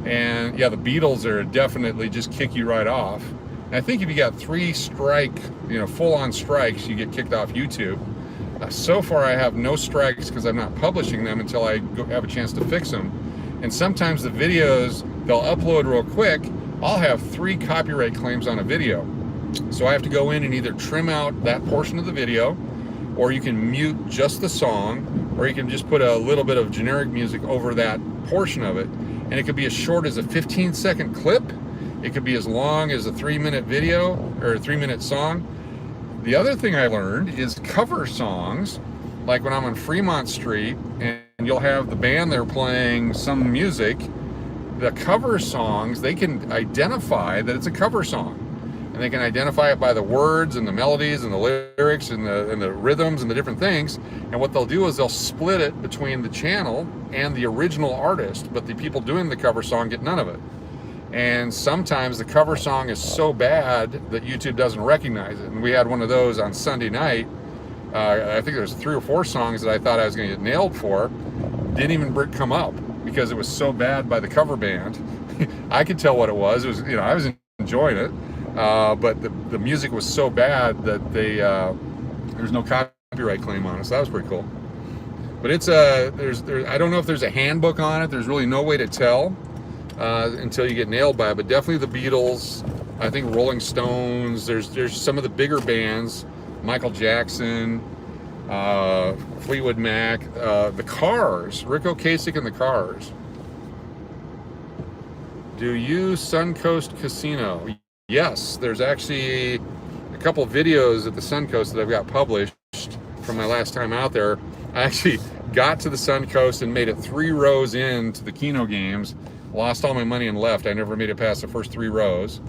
And yeah, the Beatles are definitely just kick you right off. And I think if you got 3 full-on strikes, you get kicked off YouTube. So far I have no strikes because I'm not publishing them until I have a chance to fix them. And sometimes the videos, they'll upload real quick. I'll have 3 copyright claims on a video. So I have to go in and either trim out that portion of the video, or you can mute just the song, or you can just put a little bit of generic music over that portion of it. And it could be as short as a 15-second clip. It could be as long as a 3-minute video or a 3-minute song. The other thing I learned is cover songs, like when I'm on Fremont Street and you'll have the band there playing some music. The cover songs, they can identify that it's a cover song. and they can identify it by the words and the melodies and the lyrics and the rhythms and the different things. And what they'll do is they'll split it between the channel and the original artist, but the people doing the cover song get none of it. And sometimes the cover song is so bad that YouTube doesn't recognize it. And we had one of those on Sunday night. I think there's 3 or 4 songs that I thought I was going to get nailed for. Didn't even come up because it was so bad by the cover band. I could tell what it was. It was, I was enjoying it, but the music was so bad that there's no copyright claim on it. So that was pretty cool. But it's I don't know if there's a handbook on it. There's really no way to tell until you get nailed by it. But definitely the Beatles. I think Rolling Stones. There's some of the bigger bands. Michael Jackson, Fleetwood Mac, the Cars, Rick Ocasek and the Cars. Do you Suncoast Casino? Yes, there's actually a couple of videos at the Suncoast that I've got published from my last time out there. I actually got to the Suncoast and made it 3 rows into the Keno games, lost all my money and left. I never made it past the first 3 rows.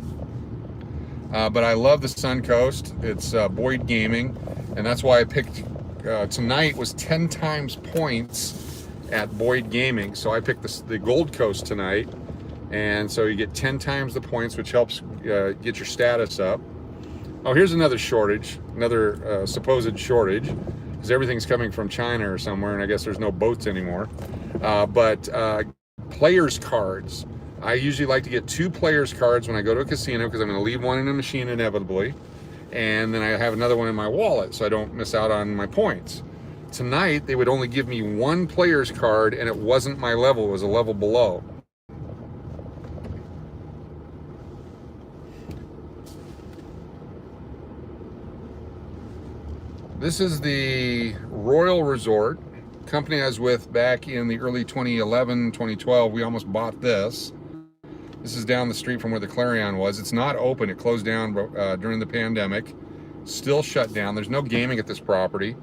But I love the Suncoast. It's Boyd Gaming, and that's why I picked tonight was 10 times points at Boyd Gaming. So I picked the Gold Coast tonight, and so you get 10 times the points, which helps get your status up. Oh, here's another shortage, another supposed shortage, because everything's coming from China or somewhere, and I guess there's no boats anymore. But players cards. I usually like to get 2 players cards when I go to a casino because I'm going to leave one in a machine inevitably, and then I have another one in my wallet so I don't miss out on my points. Tonight they would only give me 1 players card, and it wasn't my level, it was a level below. This is the Royal Resort, company I was with back in the early 2011, 2012. We almost bought this. This is down the street from where the Clarion was. It's not open. It closed down during the pandemic. Still shut down. There's no gaming at this property.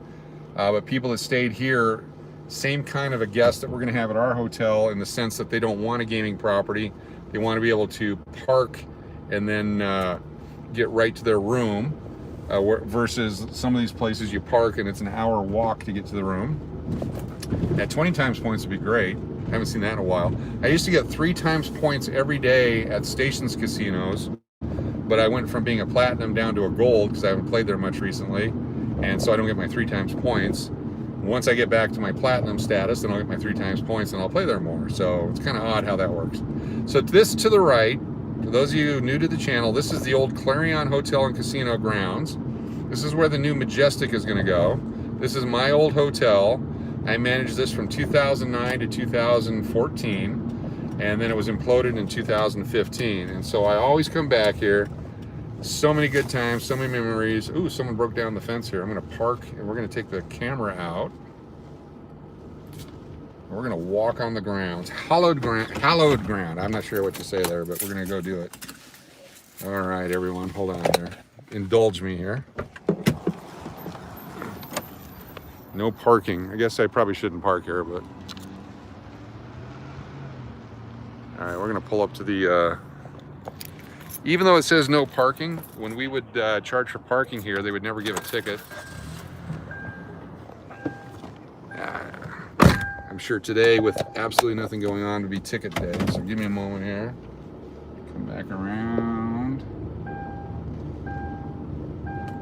But people that stayed here, same kind of a guest that we're going to have at our hotel, in the sense that they don't want a gaming property. They want to be able to park and then get right to their room, versus some of these places you park and it's an hour walk to get to the room. At 20 times points would be great. I haven't seen that in a while. I used to get 3 times points every day at Stations casinos, but I went from being a platinum down to a gold because I haven't played there much recently, and so I don't get my 3 times points. Once I get back to my platinum status, then I'll get my 3 times points and I'll play there more. So it's kind of odd how that works. So this to the right, for those of you new to the channel, this is the old Clarion Hotel and Casino grounds. This is where the new Majestic is going to go. This is my old hotel. I managed this from 2009 to 2014, and then it was imploded in 2015. And so I always come back here. So many good times, so many memories. Ooh, someone broke down the fence here. I'm going to park, and we're going to take the camera out. We're going to walk on the grounds. Hallowed ground. I'm not sure what to say there, but we're going to go do it. All right, everyone, hold on there. Indulge me here. No parking. I guess I probably shouldn't park here, but... All right, we're gonna pull up to the... Even though it says no parking, when we would charge for parking here, they would never give a ticket. I'm sure today, with absolutely nothing going on, would be ticket day. So give me a moment here. Come back around.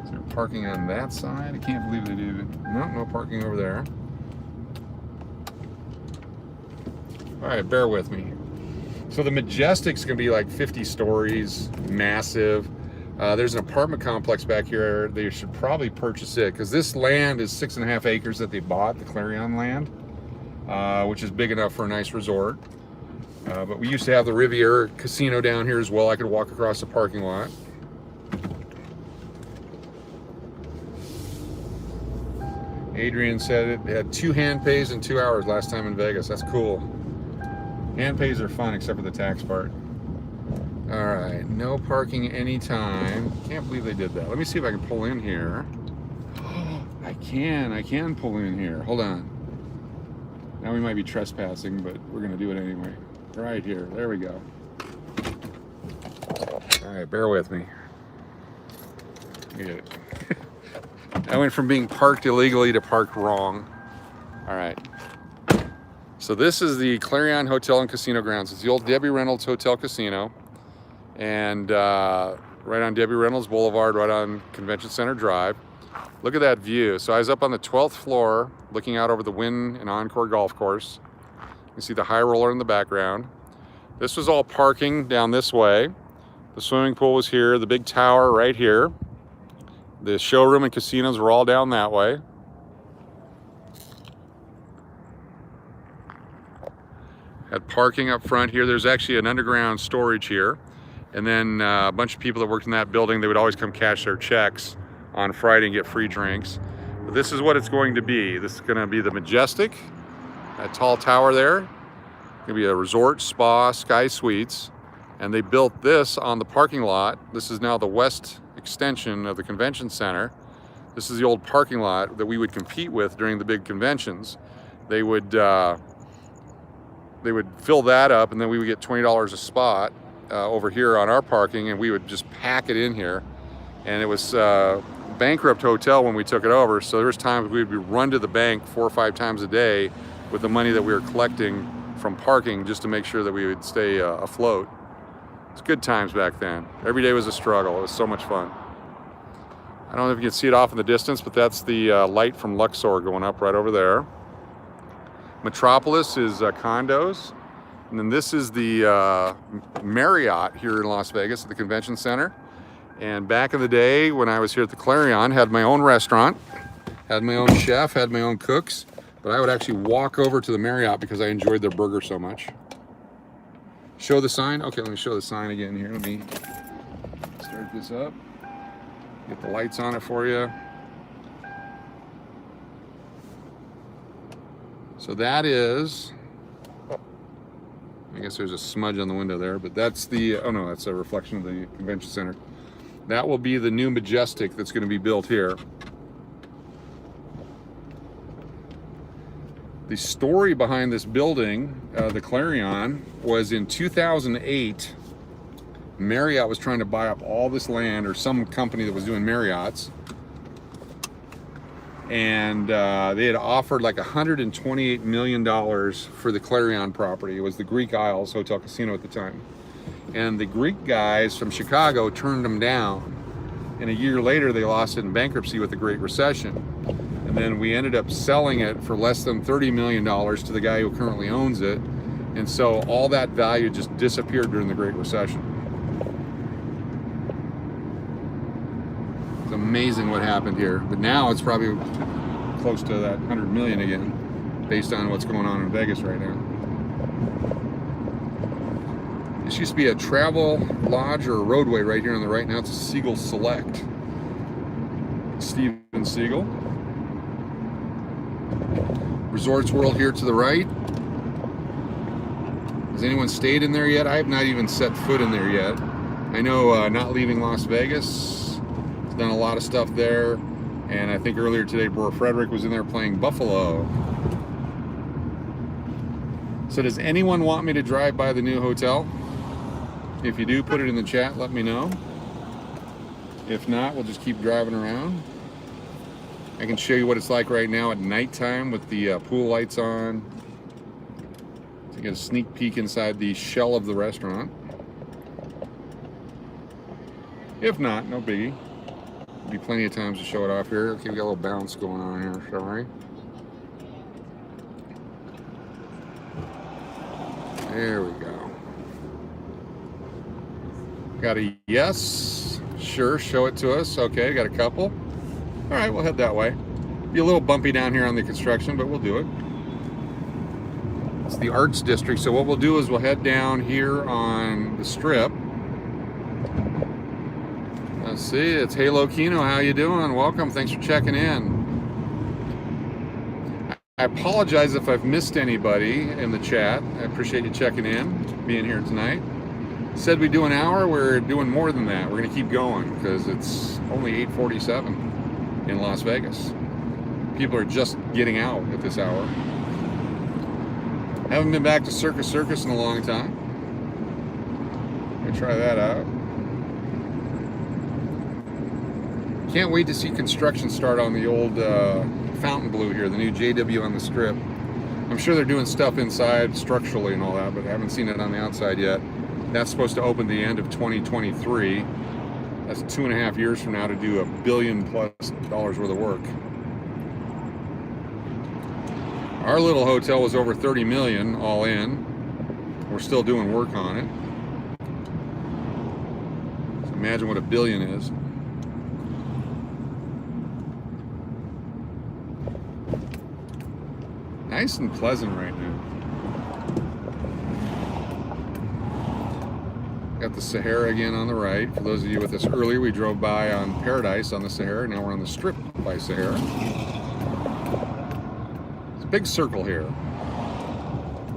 Is there parking on that side? I can't believe they do. No parking over there. All right, bear with me. So the Majestic's gonna be like 50 stories, massive. There's an apartment complex back here. They should probably purchase it because this land is 6.5 acres that they bought, the Clarion land, which is big enough for a nice resort. But we used to have the Riviera Casino down here as well. I could walk across the parking lot. Adrian said it had 2 hand pays in 2 hours last time in Vegas. That's cool. Hand pays are fun except for the tax part. All right, no parking anytime. Can't believe they did that. Let me see if I can pull in here. I can pull in here. Hold on. Now we might be trespassing, but we're gonna do it anyway. Right here, there we go. All right, bear with me. Look at it. I went from being parked illegally to parked wrong. All right. So this is the Clarion Hotel and Casino grounds. It's the old Debbie Reynolds Hotel Casino. And right on Debbie Reynolds Boulevard, right on Convention Center Drive. Look at that view. So I was up on the 12th floor looking out over the Wynn and Encore Golf Course. You can see the high roller in the background. This was all parking down this way. The swimming pool was here, the big tower right here. The showroom and casinos were all down that way. Had parking up front here. There's actually an underground storage here. And then a bunch of people that worked in that building, they would always come cash their checks on Friday and get free drinks. But this is what it's going to be. This is going to be the Majestic, that tall tower there. It's going to be a resort, spa, Sky Suites. And they built this on the parking lot. This is now the west extension of the convention center. This is the old parking lot that we would compete with during the big conventions. They would fill that up, and then we would get $20 a spot over here on our parking, and we would just pack it in here. And it was a bankrupt hotel when we took it over, so there was times we would be run to the bank 4 or 5 times a day with the money that we were collecting from parking just to make sure that we would stay afloat. It's good times back then. Every day was a struggle. It was so much fun. I don't know if you can see it off in the distance, but that's the light from Luxor going up right over there. Metropolis is condos. And then this is the Marriott here in Las Vegas at the Convention Center. And back in the day when I was here at the Clarion, had my own restaurant, had my own chef, had my own cooks, but I would actually walk over to the Marriott because I enjoyed their burger so much. Show the sign? Okay, let me show the sign again here. Let me start this up. Get the lights on it for you. So that is, I guess there's a smudge on the window there, but that's the, oh no, that's a reflection of the convention center. That will be the new Majestic that's going to be built here. The story behind this building, the Clarion, was in 2008, Marriott was trying to buy up all this land, or some company that was doing Marriotts. And they had offered like $128 million for the Clarion property. It was the Greek Isles Hotel Casino at the time. And the Greek guys from Chicago turned them down. And a year later, they lost it in bankruptcy with the Great Recession. And then we ended up selling it for less than $30 million to the guy who currently owns it. And so all that value just disappeared during the Great Recession. It's amazing what happened here. But now it's probably close to that 100 million again, based on what's going on in Vegas right now. This used to be a travel lodge or a roadway right here on the right. Now it's a Siegel Select. Steven Siegel. Resorts World here to the right. Has anyone stayed in there yet? I have not even set foot in there yet. I know Not Leaving Las Vegas has done a lot of stuff there. And I think earlier today, Brewer Frederick was in there playing Buffalo. So does anyone want me to drive by the new hotel? If you do, put it in the chat, let me know. If not, we'll just keep driving around. I can show you what it's like right now at nighttime with the pool lights on. To get a sneak peek inside the shell of the restaurant. If not, no biggie. There'll be plenty of times to show it off here. Okay, we got a little bounce going on here, sorry. There we go. Got a yes. Sure, show it to us. Okay, got a couple. All right, we'll head that way. Be a little bumpy down here on the construction, but we'll do it. It's the Arts District, so what we'll do is we'll head down here on the Strip. Let's see, it's Halo Keno. How you doing? Welcome. Thanks for checking in. I apologize if I've missed anybody in the chat. I appreciate you checking in, being here tonight. Said we do an hour. We're doing more than that. We're going to keep going because it's only 8:47 in Las Vegas. People are just getting out at this hour. Haven't been back to Circus Circus in a long time. Gonna try that out. Can't wait to see construction start on the old Fountain Blue here, the new JW on the Strip. I'm sure they're doing stuff inside structurally and all that, but I haven't seen it on the outside yet. That's supposed to open the end of 2023. That's 2.5 years from now to do $1 billion+ worth of work. Our little hotel was over 30 million all in. We're still doing work on it. So imagine what $1 billion is. Nice and pleasant right now. Got the Sahara again on the right. For those of you with us earlier, we drove by on Paradise on the Sahara. Now we're on the Strip by Sahara. It's a big circle here.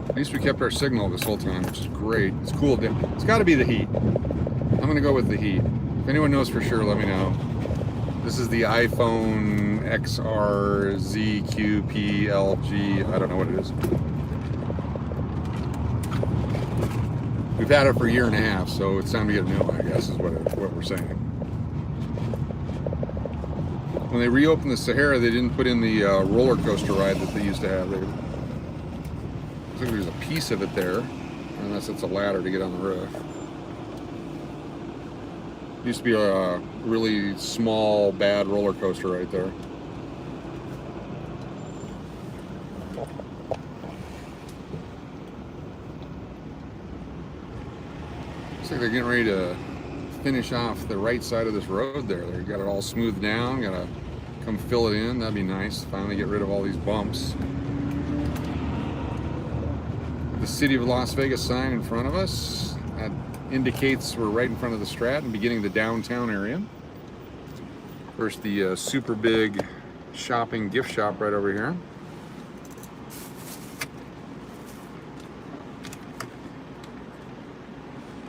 At least we kept our signal this whole time, which is great. It's cool. It's got to be the heat. I'm going to go with the heat. If anyone knows for sure, let me know. This is the iPhone XR ZQP LG. I don't know what it is. We've had it for a year and a half, so it's time to get a new one, I guess, is what we're saying. When they reopened the Sahara, they didn't put in the roller coaster ride that they used to have. I think there's a piece of it there, unless it's a ladder to get on the roof. Used to be a really small, bad roller coaster right there. Looks like they're getting ready to finish off the right side of this road there. They got it all smoothed down, gotta come fill it in. That'd be nice. Finally get rid of all these bumps. The City of Las Vegas sign in front of us. That indicates we're right in front of the Strat and beginning the downtown area. First, the super big shopping gift shop right over here.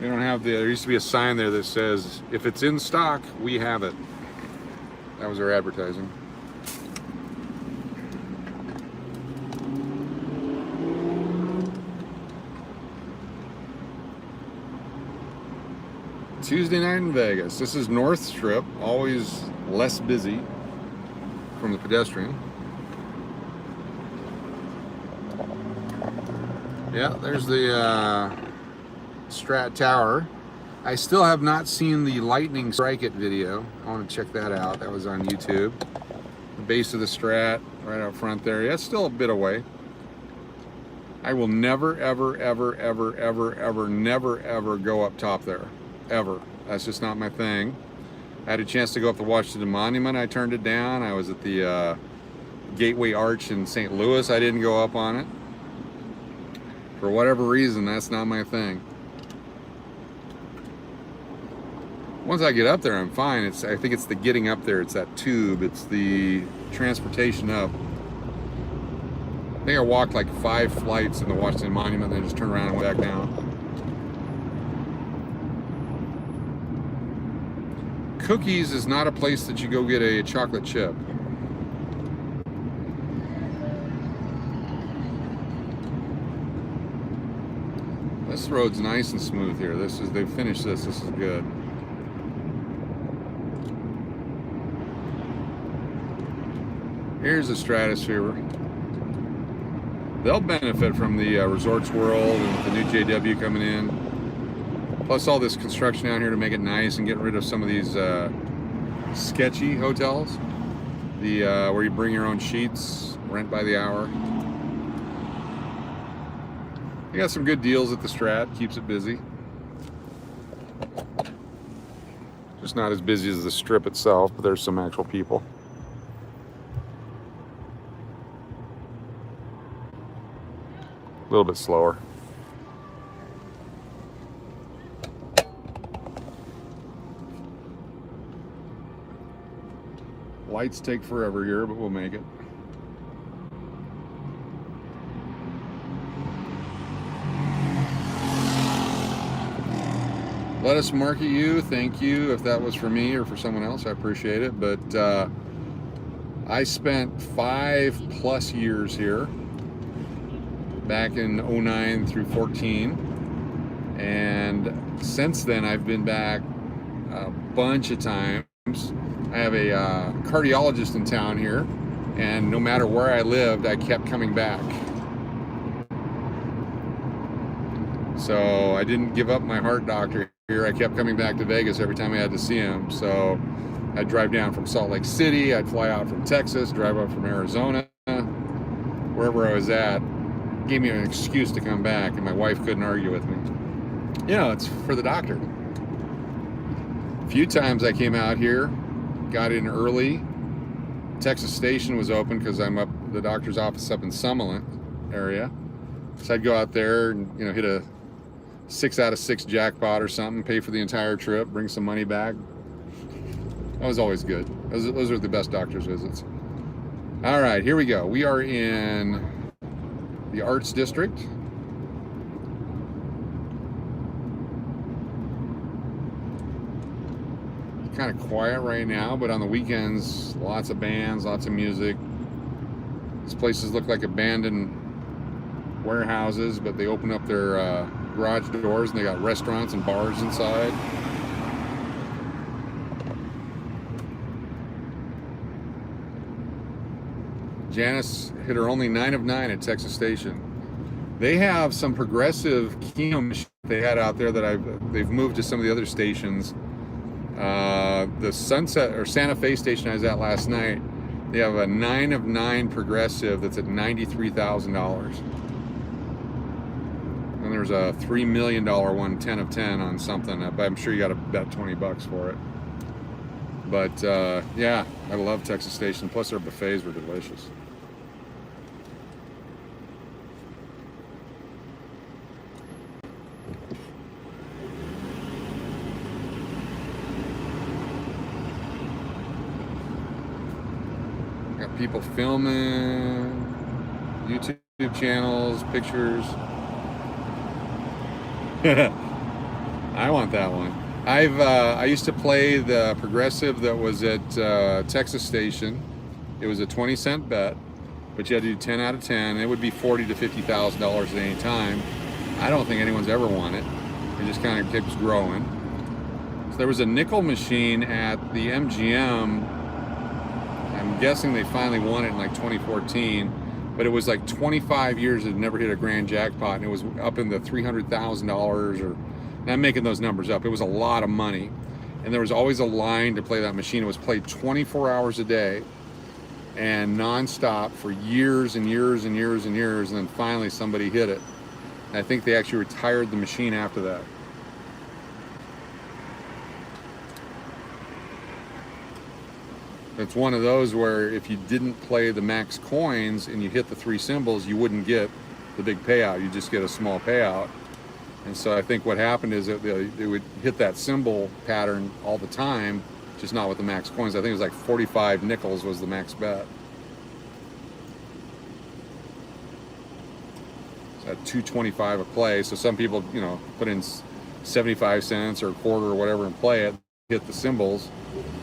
They don't have there used to be a sign there that says, if it's in stock, we have it. That was their advertising. Tuesday night in Vegas. This is North Strip, always less busy from the pedestrian. Yeah, there's the Strat Tower. I still have not seen the lightning strike it video. I want to check that out. That was on YouTube. The base of the Strat right out front there. Yeah, it's still a bit away. I will never, ever, ever, ever, ever, ever, never, ever go up top there. Ever. That's just not my thing. I had a chance to go up to Washington Monument. I turned it down. I was at the Gateway Arch in St. Louis. I didn't go up on it. For whatever reason, that's not my thing. Once I get up there, I'm fine. I think it's the getting up there. It's that tube. It's the transportation up. I think I walked like 5 flights in the Washington Monument and then just turned around and went back down. Cookies is not a place that you go get a chocolate chip. This road's nice and smooth here. They've finished this. This is good. Here's the Stratosphere. They'll benefit from the Resorts World and the new JW coming in. Plus all this construction out here to make it nice and get rid of some of these sketchy hotels. The where you bring your own sheets, rent by the hour. You got some good deals at the Strat, keeps it busy. Just not as busy as the Strip itself, but there's some actual people. A little bit slower. Lights take forever here, but we'll make it. Let us market you. Thank you. If that was for me or for someone else, I appreciate it. But I spent 5+ years here back in 09 through 14. And since then, I've been back a bunch of times. I have a cardiologist in town here, and no matter where I lived, I kept coming back. So I didn't give up my heart doctor here. I kept coming back to Vegas every time I had to see him. So I'd drive down from Salt Lake City, I'd fly out from Texas, drive up from Arizona, wherever I was at. Gave me an excuse to come back, and my wife couldn't argue with me. You know, it's for the doctor. A few times I came out here, got in early. Texas Station was open because I'm up the doctor's office up in Summerlin area. So I'd go out there and, you know, hit a 6 out of 6 jackpot or something, pay for the entire trip, bring some money back. That was always good. Those are the best doctor's visits. All right, here we go. We are in the Arts District. Kind of quiet right now, but on the weekends, lots of bands, lots of music. These places look like abandoned warehouses, but they open up their garage doors and they got restaurants and bars inside. Janice hit her only 9 of 9 at Texas Station. They have some progressive Keno machines they had out there that they've moved to some of the other stations. The Sunset or Santa Fe station I was at last night, they have a 9 of 9 progressive that's at $93,000. And there's a $3 million one, 10 of 10 on something, but I'm sure you got to bet 20 bucks for it. But yeah, I love Texas Station. Plus their buffets were delicious. Got people filming, YouTube channels, pictures. I want that one. I used to play the progressive that was at Texas Station. It was a 20-cent bet, but you had to do 10 out of 10. It would be $40,000 to $50,000 at any time. I don't think anyone's ever won it. It just kind of keeps growing. So there was a nickel machine at the MGM. I'm guessing they finally won it in like 2014, but it was like 25 years it had never hit a grand jackpot, and it was up in the $300,000 or. And I'm making those numbers up. It was a lot of money. And there was always a line to play that machine. It was played 24 hours a day and nonstop for years and years and years and years. And then finally somebody hit it. And I think they actually retired the machine after that. It's one of those where if you didn't play the max coins and you hit the 3 symbols, you wouldn't get the big payout. You just get a small payout. And so I think what happened is that they would hit that symbol pattern all the time, just not with the max coins. I think it was like 45 nickels was the max bet. So at $2.25 a play. So some people, you know, put in 75 cents or a quarter or whatever and play it, hit the symbols.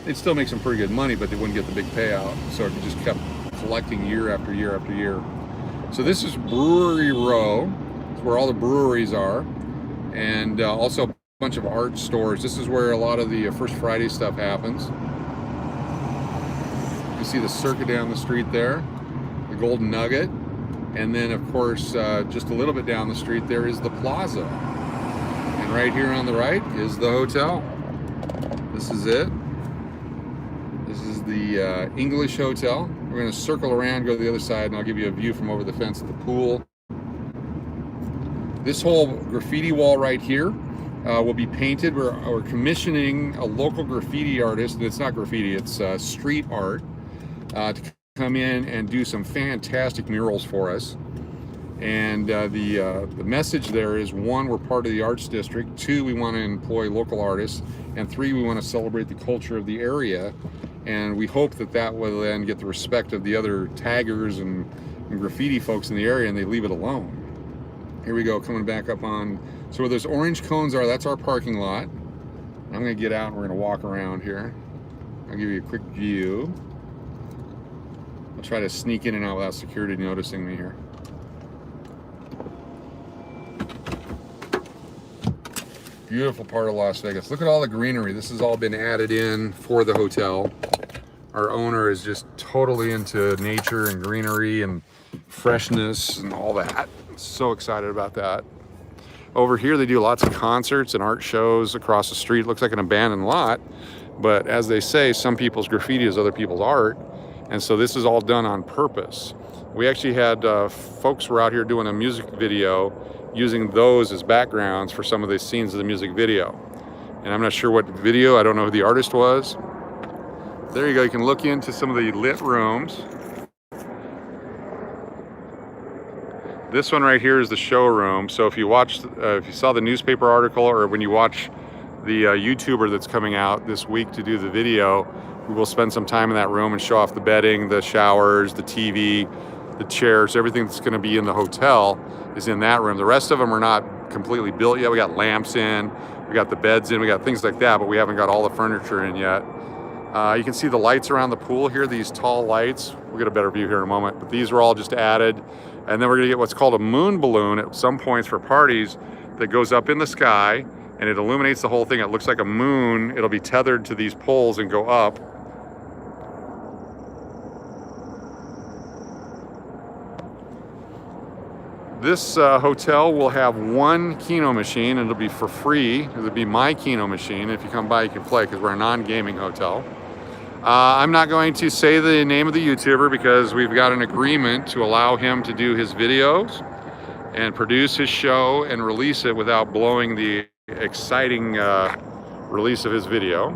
They'd still make some pretty good money, but they wouldn't get the big payout. So it just kept collecting year after year after year. So this is Brewery Row. It's where all the breweries are. And also a bunch of art stores. This is where a lot of the First Friday stuff happens. You see the circuit down the street there, the Golden Nugget, and then of course just a little bit down the street there is the Plaza. And right here on the right is the hotel. This is it. This is the English Hotel. We're going to circle around, go to the other side, and I'll give you a view from over the fence at the pool. This whole graffiti wall right here will be painted. We're commissioning a local graffiti artist, and it's not graffiti, it's street art, to come in and do some fantastic murals for us. And the message there is, 1, we're part of the Arts District, 2, we want to employ local artists, and 3, we want to celebrate the culture of the area. And we hope that that will then get the respect of the other taggers and graffiti folks in the area, and they leave it alone. Here we go, coming back up on, so where those orange cones are, that's our parking lot. I'm gonna get out and we're gonna walk around here. I'll give you a quick view. I'll try to sneak in and out without security noticing me here. Beautiful part of Las Vegas. Look at all the greenery. This has all been added in for the hotel. Our owner is just totally into nature and greenery and freshness and all that. So excited about that. Over here, they do lots of concerts and art shows across the street. Looks like an abandoned lot, but as they say, some people's graffiti is other people's art. And so this is all done on purpose. We actually had folks were out here doing a music video using those as backgrounds for some of the scenes of the music video. And I'm not sure what video, I don't know who the artist was. There you go, you can look into some of the lit rooms. This one right here is the showroom. So if you watched, if you saw the newspaper article, or when you watch the YouTuber that's coming out this week to do the video, we will spend some time in that room and show off the bedding, the showers, the TV, the chairs, everything that's going to be in the hotel is in that room. The rest of them are not completely built yet. We got lamps in, we got the beds in, we got things like that, but we haven't got all the furniture in yet. You can see the lights around the pool here, these tall lights. We'll get a better view here in a moment, but these are all just added. And then we're gonna get what's called a moon balloon at some points for parties that goes up in the sky and it illuminates the whole thing. It looks like a moon. It'll be tethered to these poles and go up. This hotel will have one Keno machine and it'll be for free. It'll be my Keno machine. If you come by, you can play because we're a non-gaming hotel. I'm not going to say the name of the YouTuber because we've got an agreement to allow him to do his videos and produce his show and release it without blowing the exciting release of his video.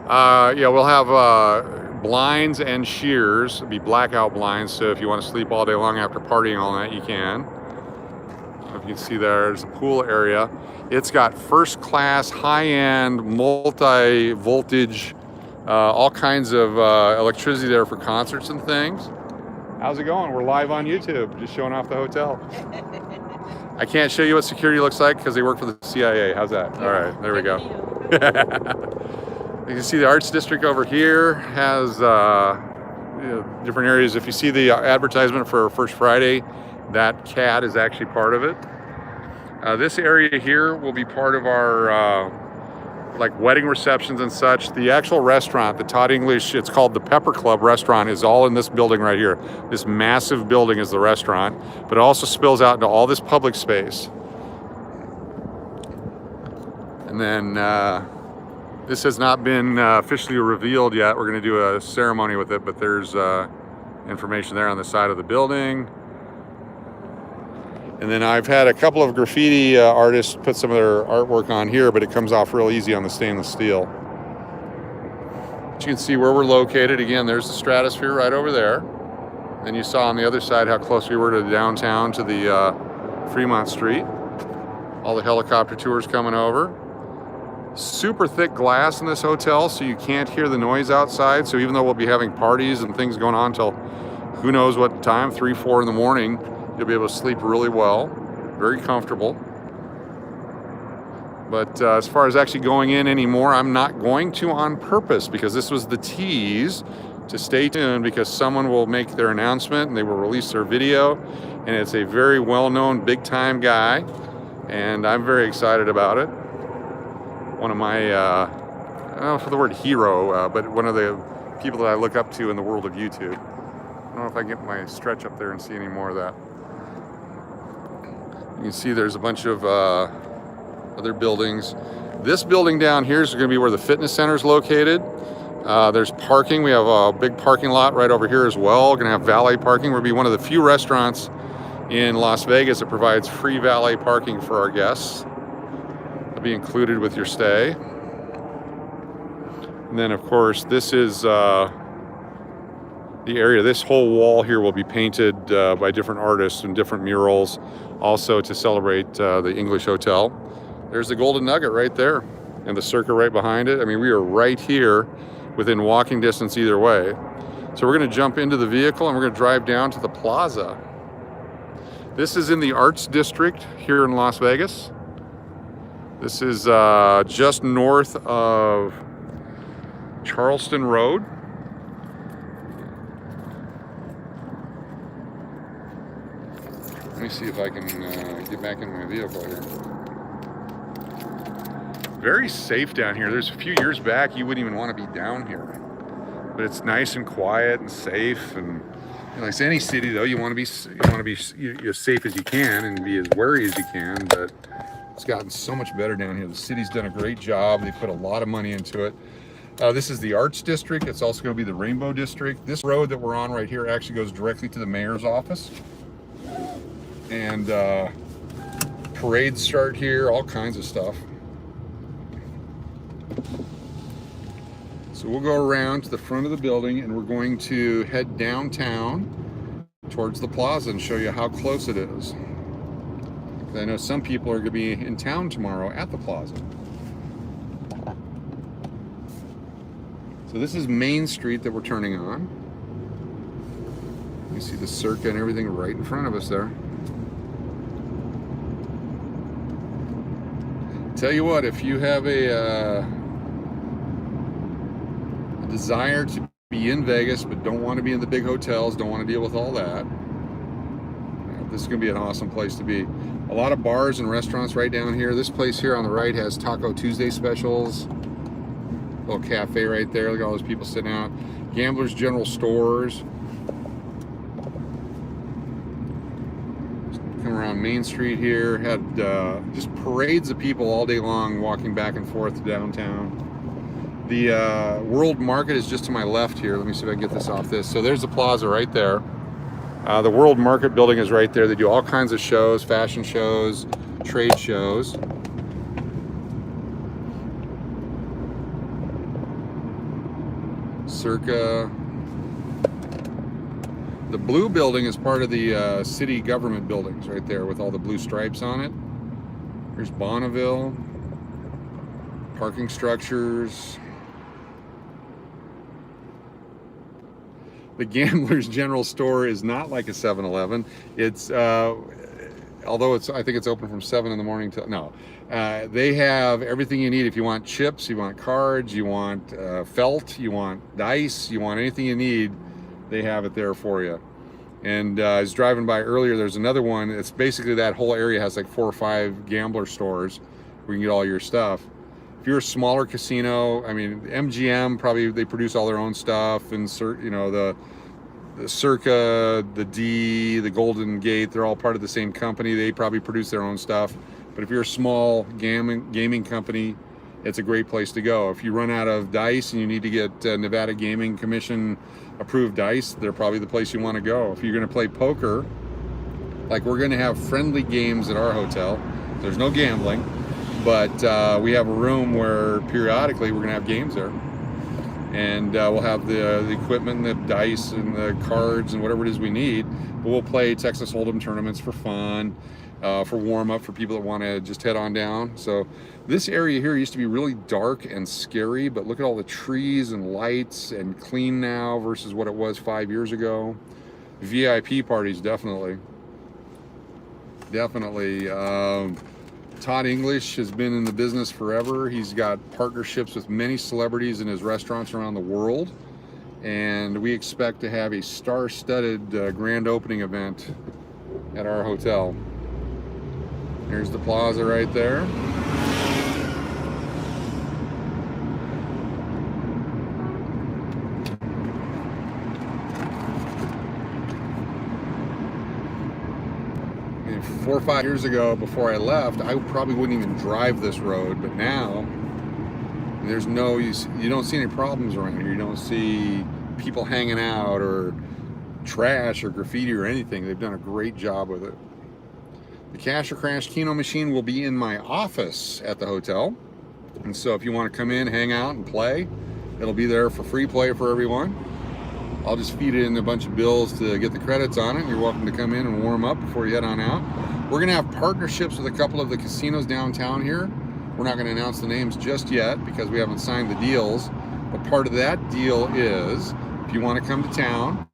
Yeah, we'll have blinds and shears. It'll be blackout blinds, so if you want to sleep all day long after partying all night, you can. If you can see there's a pool area. It's got first class, high-end, multi-voltage, all kinds of electricity there for concerts and things. How's it going? We're live on YouTube, just showing off the hotel. I can't show you what security looks like because they work for the CIA. How's that? All right, there we go. You can see the Arts District over here has different areas. If you see the advertisement for First Friday, that cat is actually part of it. This area here will be part of our like wedding receptions and such. The actual restaurant, the Todd English, it's called the Pepper Club restaurant, is all in this building right here. This massive building is the restaurant, but it also spills out into all this public space. And then this has not been officially revealed yet. We're going to do a ceremony with it, but there's information there on the side of the building. And then I've had a couple of graffiti artists put some of their artwork on here, but it comes off real easy on the stainless steel. But you can see where we're located. Again, there's the stratosphere right over there. And you saw on the other side how close we were to the downtown, to the Fremont Street. All the helicopter tours coming over. Super thick glass in this hotel, so you can't hear the noise outside. So even though we'll be having parties and things going on till who knows what time, 3, 4 in the morning, you'll be able to sleep really well, very comfortable. But as far as actually going in anymore, I'm not going to on purpose because this was the tease to stay tuned because someone will make their announcement and they will release their video. And it's a very well-known big-time guy. And I'm very excited about it. One of my, I don't know for the word hero, but one of the people that I look up to in the world of YouTube. I don't know if I can get my stretch up there and see any more of that. You can see there's a bunch of other buildings. This building down here is going to be where the fitness center is located. There's parking. We have a big parking lot right over here as well. We're going to have valet parking. We'll be one of the few restaurants in Las Vegas that provides free valet parking for our guests. It'll be included with your stay. And then, of course, this is the area. This whole wall here will be painted by different artists and different murals, also to celebrate the English Hotel. There's the Golden Nugget right there and the Circa right behind it. I mean, we are right here within walking distance either way. So we're going to jump into the vehicle and we're going to drive down to the plaza. This is in the Arts District here in Las Vegas. This is just north of Charleston Road. Let me see if I can get back in my vehicle here. Very safe down here. There's a few years back you wouldn't even want to be down here, but it's nice and quiet and safe. And like any city, though, you want to be as safe as you can and be as wary as you can. But it's gotten so much better down here. The city's done a great job. They put a lot of money into it. This is the Arts District. It's also going to be the Rainbow District. This road that we're on right here actually goes directly to the mayor's office. And parades start here, all kinds of stuff. So we'll go around to the front of the building and we're going to head downtown towards the plaza and show you how close it is. I know some people are going to be in town tomorrow at the plaza. So this is Main Street that we're turning on. You see the Circa and everything right in front of us there. Tell you what, if you have a desire to be in Vegas but don't want to be in the big hotels, don't want to deal with all that, this is going to be an awesome place to be. A lot of bars and restaurants right down here. This place here on the right has Taco Tuesday specials. Little cafe right there. Look at all those people sitting out. Gamblers General Stores. Come around Main Street here. Had just parades of people all day long walking back and forth to downtown. The World Market is just to my left here. Let me see if I can get this off this. So there's the plaza right there. The World Market building is right there. They do all kinds of shows, fashion shows, trade shows. Circa. The blue building is part of the city government buildings right there with all the blue stripes on it. Here's Bonneville. Parking structures. The Gamblers General Store is not like a 7-Eleven. It's, although I think it's open from 7 in the morning till, no. They have everything you need. If you want chips, you want cards, you want felt, you want dice, you want anything you need, they have it there for you. And I was driving by earlier, there's another one. It's basically that whole area has like 4 or 5 gambler stores where you can get all your stuff. If you're a smaller casino, I mean, MGM, probably they produce all their own stuff, and you know, the Circa, the D, the Golden Gate, they're all part of the same company. They probably produce their own stuff. But if you're a small gaming company, it's a great place to go. If you run out of dice and you need to get Nevada Gaming Commission approved dice, they're probably the place you want to go. If you're going to play poker, like we're going to have friendly games at our hotel. There's no gambling. But we have a room where periodically we're going to have games there. And we'll have the equipment and the dice and the cards and whatever it is we need. But we'll play Texas Hold'em tournaments for fun, for warm-up, for people that want to just head on down. So this area here used to be really dark and scary, but look at all the trees and lights and clean now versus what it was 5 years ago. VIP parties, definitely. Definitely. Todd English has been in the business forever. He's got partnerships with many celebrities in his restaurants around the world. And we expect to have a star-studded grand opening event at our hotel. Here's the plaza right there. And 4 or 5 years ago, before I left, I probably wouldn't even drive this road, but now there's no, you don't see any problems around here. You don't see people hanging out or trash or graffiti or anything. They've done a great job with it. The Crash Keno machine will be in my office at the hotel. And so if you want to come in, hang out, and play, it'll be there for free play for everyone. I'll just feed it in a bunch of bills to get the credits on it. You're welcome to come in and warm up before you head on out. We're going to have partnerships with a couple of the casinos downtown here. We're not going to announce the names just yet because we haven't signed the deals. But part of that deal is if you want to come to town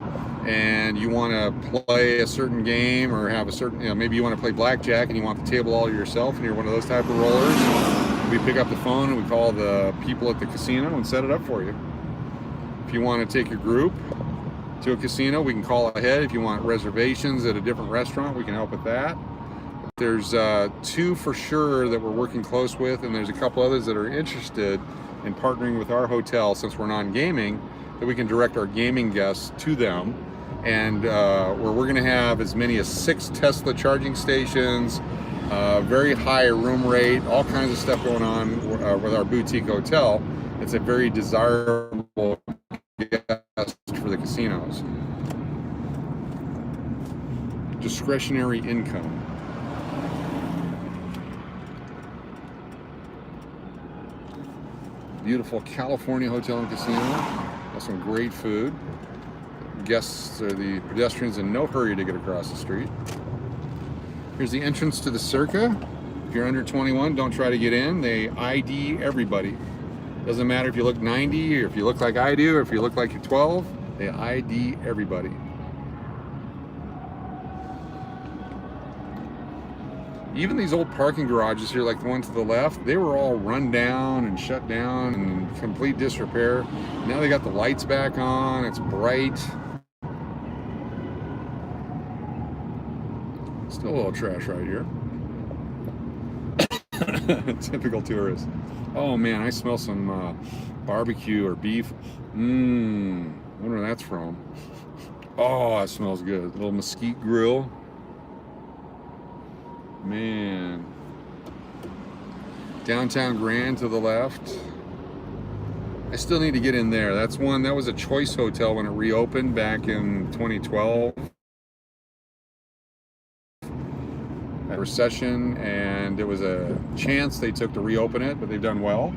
and you want to play a certain game or have a certain, maybe you want to play blackjack and you want the table all to yourself and you're one of those type of rollers, we pick up the phone and we call the people at the casino and set it up for you. If you want to take your group to a casino, we can call ahead. If you want reservations at a different restaurant, we can help with that. there's 2 for sure that we're working close with, and there's a couple others that are interested in partnering with our hotel, since we're non-gaming, that we can direct our gaming guests to them. And where we're going to have as many as 6 Tesla charging stations, very high room rate, all kinds of stuff going on with our boutique hotel. It's a very desirable guest for the casinos. Discretionary income. Beautiful California hotel and casino. Got some great food. Guests are the pedestrians in no hurry to get across the street. Here's the entrance to the Circa. If you're under 21, don't try to get in. They ID everybody. Doesn't matter if you look 90 or if you look like I do or if you look like you're 12, they ID everybody. Even these old parking garages here, like the one to the left, they were all run down and shut down and in complete disrepair. Now they got the lights back on, it's bright. Still a little trash right here. Typical tourist. Oh man, I smell some barbecue or beef. Wonder where that's from. Oh, that smells good. A little mesquite grill. Man. Downtown Grand to the left. I still need to get in there. That's one, that was a Choice Hotel when it reopened back in 2012. A recession, and it was a chance they took to reopen it, but they've done well.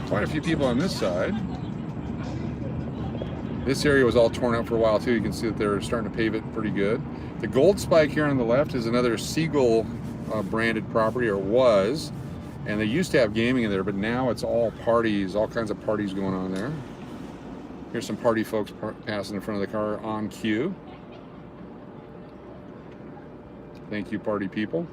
Quite a few people on this side. This area was all torn up for a while too. You can see that they're starting to pave it pretty good. The Gold Spike here on the left is another Siegel branded property, or was, and they used to have gaming in there, but now it's all parties, all kinds of parties going on there. Here's some party folks passing in front of the car on cue. Thank you, party people.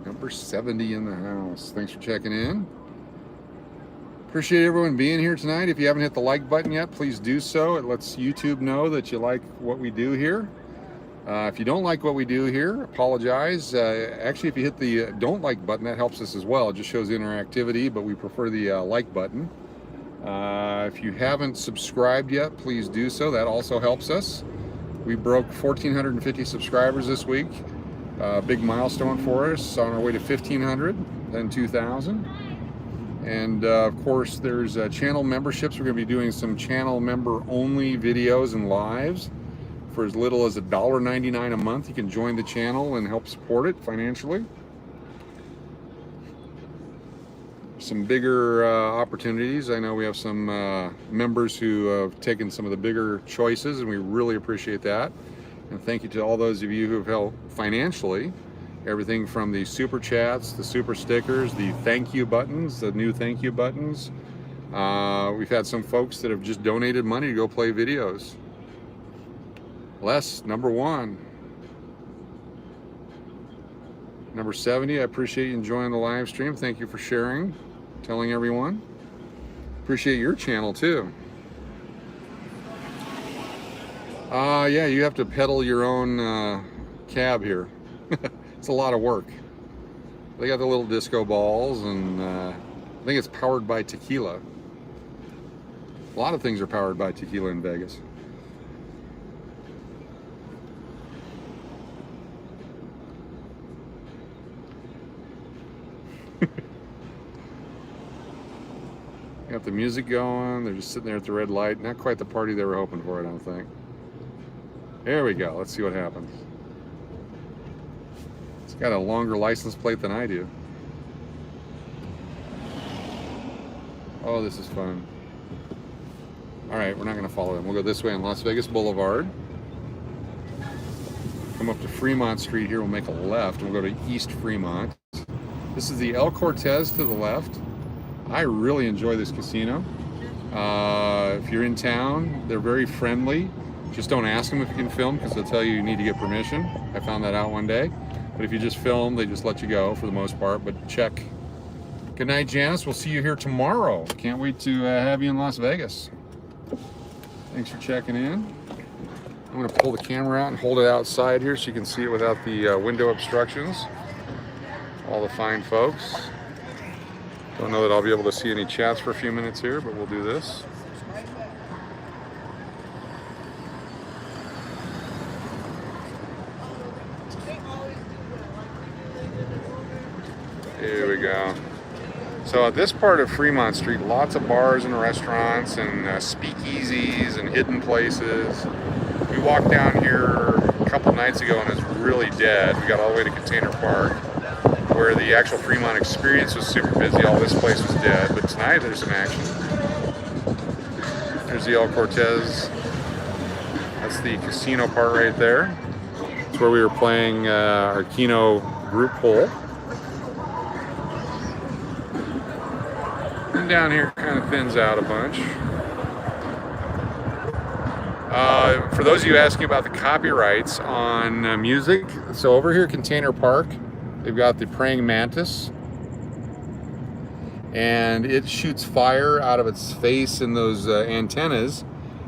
Number 70 in the house. Thanks for checking in. Appreciate everyone being here tonight. If you haven't hit the like button yet, please do so. It lets YouTube know that you like what we do here. If you don't like what we do here, apologize. Actually, if you hit the don't like button, that helps us as well. It just shows interactivity, but we prefer the like button. If you haven't subscribed yet, please do so. That also helps us. We broke 1,450 subscribers this week. Big milestone for us, on our way to 1,500, then 2,000. And of course, there's channel memberships. We're going to be doing some channel member only videos and lives for as little as $1.99 a month. You can join the channel and help support it financially. Some bigger opportunities. I know we have some members who have taken some of the bigger choices, and we really appreciate that. And thank you to all those of you who have helped financially. Everything from the super chats, the super stickers, the thank you buttons, the new thank you buttons. We've had some folks that have just donated money to go play videos. Les, number 1. Number 70, I appreciate you enjoying the live stream. Thank you for sharing, telling everyone. Appreciate your channel too. Yeah, you have to pedal your own cab here. It's a lot of work. They got the little disco balls, and I think it's powered by tequila. A lot of things are powered by tequila in Vegas. Got the music going. They're just sitting there at the red light. Not quite the party they were hoping for, I don't think. There we go. Let's see what happens. It's got a longer license plate than I do. Oh, this is fun. All right, we're not going to follow them. We'll go this way on Las Vegas Boulevard. Come up to Fremont Street here. We'll make a left. We'll go to East Fremont. This is the El Cortez to the left. I really enjoy this casino. If you're in town, they're very friendly. Just don't ask them if you can film, because they'll tell you need to get permission. I found that out one day. But if you just film, they just let you go for the most part. But check Good night, Janice. We'll see you here tomorrow. Can't wait to have you in Las Vegas. Thanks for checking in. I'm going to pull the camera out and hold it outside here so you can see it without the window obstructions. All the fine folks. Don't know that I'll be able to see any chats for a few minutes here, but we'll do this. Here we go. So at this part of Fremont Street, lots of bars and restaurants and speakeasies and hidden places. We walked down here a couple nights ago and it was really dead. We got all the way to Container Park, where the actual Fremont experience was super busy. All this place was dead, but tonight there's some action. There's the El Cortez. That's the casino part right there. It's where we were playing our Keno group pool. And down here kind of thins out a bunch. For those of you asking about the copyrights on music, so over here at Container Park, they've got the praying mantis, and it shoots fire out of its face in those antennas,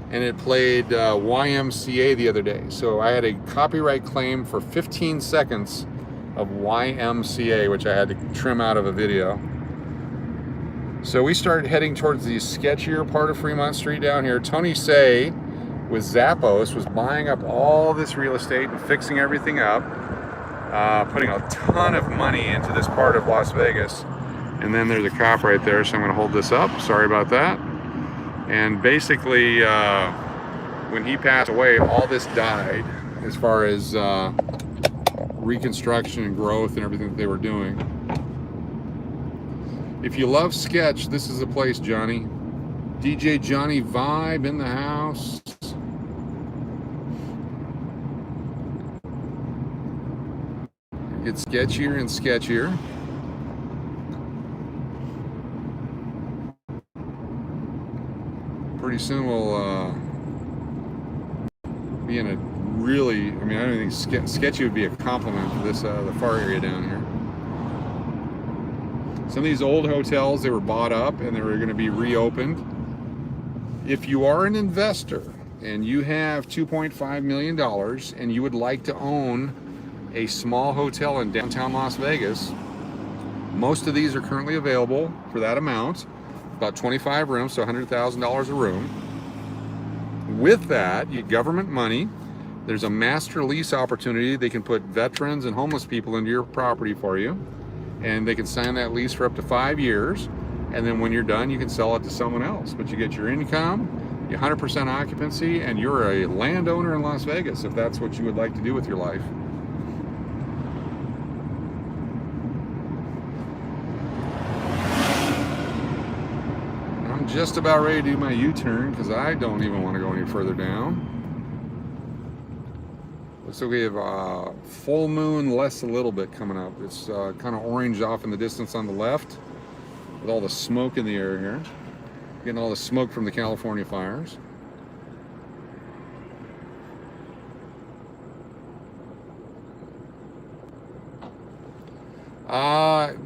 and it played YMCA the other day. So I had a copyright claim for 15 seconds of YMCA, which I had to trim out of a video. So we started heading towards the sketchier part of Fremont Street down here. Tony Say with Zappos was buying up all this real estate and fixing everything up. Putting a ton of money into this part of Las Vegas. And then there's a cop right there, so I'm going to hold this up. Sorry about that. And basically, when he passed away, all this died as far as reconstruction and growth and everything that they were doing. If you love sketch, this is the place, Johnny. DJ Johnny Vibe in the house. It's sketchier and sketchier. Pretty soon we'll be in a really, I mean, I don't think sketchy would be a compliment for this, the far area down here. Some of these old hotels, they were bought up and they were going to be reopened. If you are an investor and you have $2.5 million and you would like to own a small hotel in downtown Las Vegas, most of these are currently available for that amount, about 25 rooms, so $100,000 a room. With that, you get government money. There's a master lease opportunity. They can put veterans and homeless people into your property for you, and they can sign that lease for up to 5 years, and then when you're done, you can sell it to someone else. But you get your income, your 100% occupancy, and you're a landowner in Las Vegas if that's what you would like to do with your life. I'm just about ready to do my U-turn because I don't even want to go any further down. So we have full moon less a little bit coming up. It's kind of orange off in the distance on the left with all the smoke in the air here. Getting all the smoke from the California fires.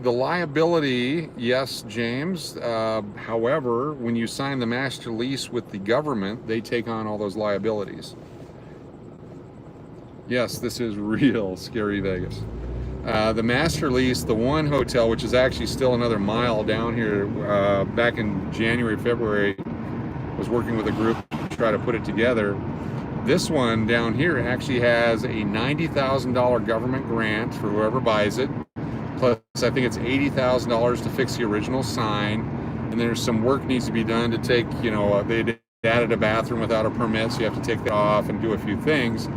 The liability, yes, James. However, when you sign the master lease with the government, they take on all those liabilities. Yes, this is real scary Vegas. The master lease, the one hotel, which is actually still another mile down here, back in January, February, was working with a group to try to put it together. This one down here actually has a $90,000 government grant for whoever buys it. Plus, I think it's $80,000 to fix the original sign. And there's some work needs to be done to take, you know, they added a bathroom without a permit, so you have to take that off and do a few things.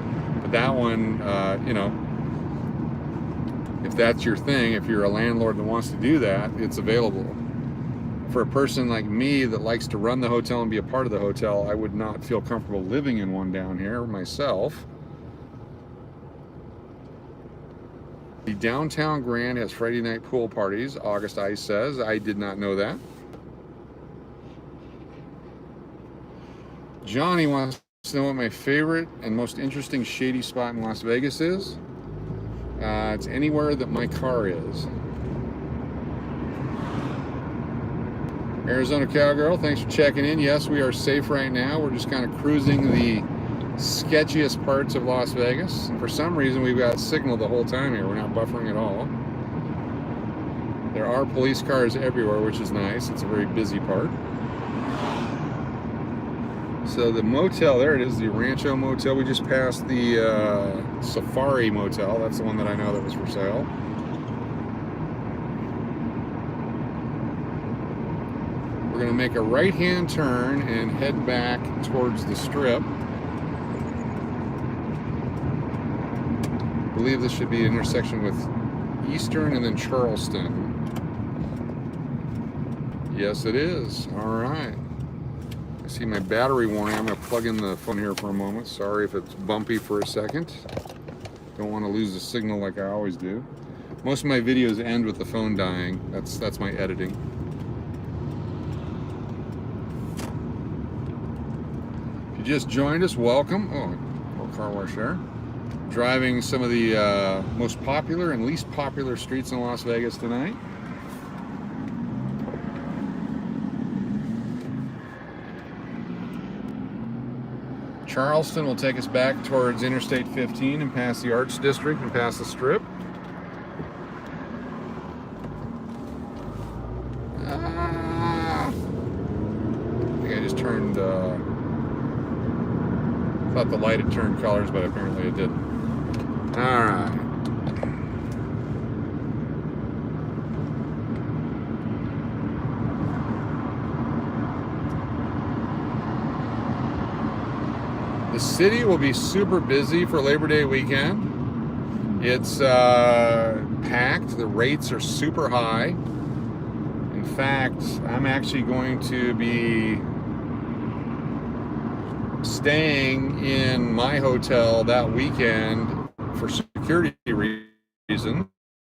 But that one, you know, if that's your thing, if you're a landlord that wants to do that, it's available. For a person like me that likes to run the hotel and be a part of the hotel, I would not feel comfortable living in one down here myself. The downtown Grand has Friday night pool parties, August Ice says. I did not know that. Johnny wants to know what my favorite and most interesting shady spot in Las Vegas is. It's anywhere that my car is. Arizona Cowgirl, thanks for checking in. Yes, we are safe right now. We're just kind of cruising the sketchiest parts of Las Vegas. And for some reason, we've got signal the whole time here. We're not buffering at all. There are police cars everywhere, which is nice. It's a very busy part. So the motel, there it is, the Rancho Motel. We just passed the Safari Motel. That's the one that I know that was for sale. We're going to make a right-hand turn and head back towards the Strip. I believe this should be an intersection with Eastern and then Charleston. Yes, it is. All right. I see my battery warning. I'm going to plug in the phone here for a moment. Sorry if it's bumpy for a second. Don't want to lose the signal like I always do. Most of my videos end with the phone dying. That's my editing. If you just joined us, welcome. Oh, little car wash there. Driving some of the most popular and least popular streets in Las Vegas tonight. Charleston will take us back towards Interstate 15 and past the Arts District and past the Strip. I think I just turned, thought the light had turned colors, but apparently it didn't. All right. The city will be super busy for Labor Day weekend. It's packed. The rates are super high. In fact, I'm actually going to be staying in my hotel that weekend for security reasons.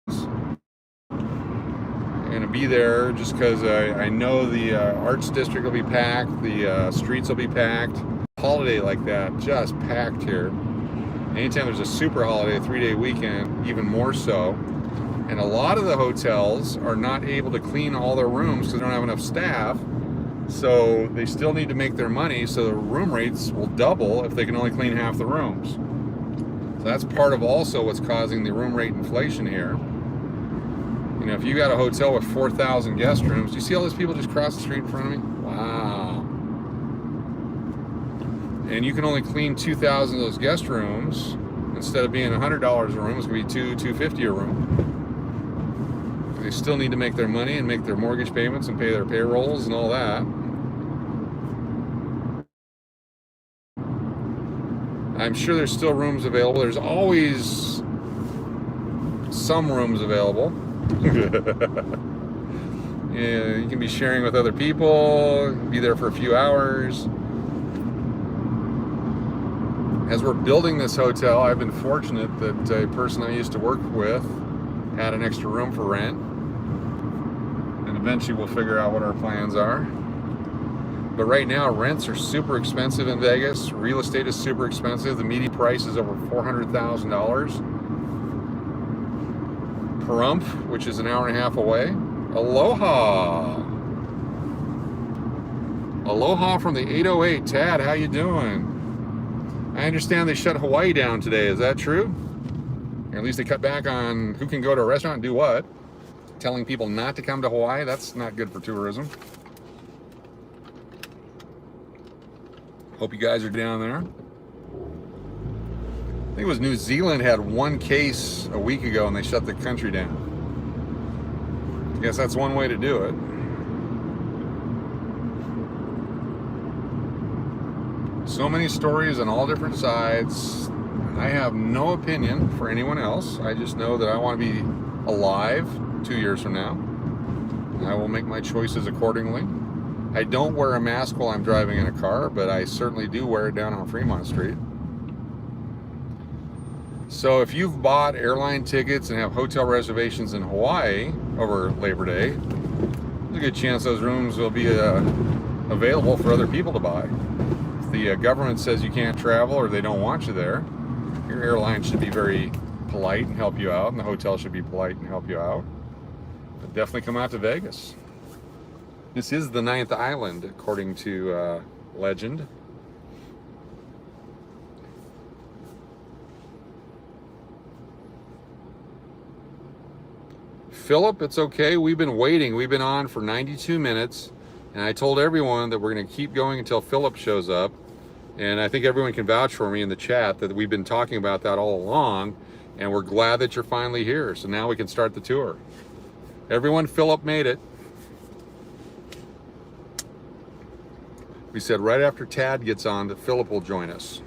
I'm going to be there just because I know the Arts District will be packed, the streets will be packed. Holiday like that, just packed here. Anytime there's a super holiday, a 3-day weekend, even more so. And a lot of the hotels are not able to clean all their rooms because they don't have enough staff. So they still need to make their money, so the room rates will double if they can only clean half the rooms. So that's part of also what's causing the room rate inflation here. You know, if you got a hotel with 4,000 guest rooms, do you see all those people just cross the street in front of me? Wow. And you can only clean 2,000 of those guest rooms. Instead of being $100 a room, it's going to be $250 a room. They still need to make their money and make their mortgage payments and pay their payrolls and all that. I'm sure there's still rooms available. There's always some rooms available. Yeah, you can be sharing with other people, be there for a few hours. As we're building this hotel, I've been fortunate that a person I used to work with had an extra room for rent. And eventually we'll figure out what our plans are. But right now, rents are super expensive in Vegas. Real estate is super expensive. The median price is over $400,000. Pahrump, which is an hour and a half away. Aloha! Aloha from the 808. Tad, how you doing? I understand they shut Hawaii down today. Is that true? Or at least they cut back on who can go to a restaurant and do what. Telling people not to come to Hawaii, that's not good for tourism. Hope you guys are down there. I think it was New Zealand had one case a week ago and they shut the country down. I guess that's one way to do it. So many stories on all different sides. I have no opinion for anyone else. I just know that I want to be alive 2 years from now. I will make my choices accordingly. I don't wear a mask while I'm driving in a car, but I certainly do wear it down on Fremont Street. So if you've bought airline tickets and have hotel reservations in Hawaii over Labor Day, there's a good chance those rooms will be available for other people to buy. If the government says you can't travel or they don't want you there, your airline should be very polite and help you out, and the hotel should be polite and help you out. But definitely come out to Vegas. This is the 9th island, according to legend. Philip, it's okay. We've been waiting. We've been on for 92 minutes. And I told everyone that we're going to keep going until Philip shows up. And I think everyone can vouch for me in the chat that we've been talking about that all along. And we're glad that you're finally here. So now we can start the tour. Everyone, Philip made it. We said right after Tad gets on that Philip will join us.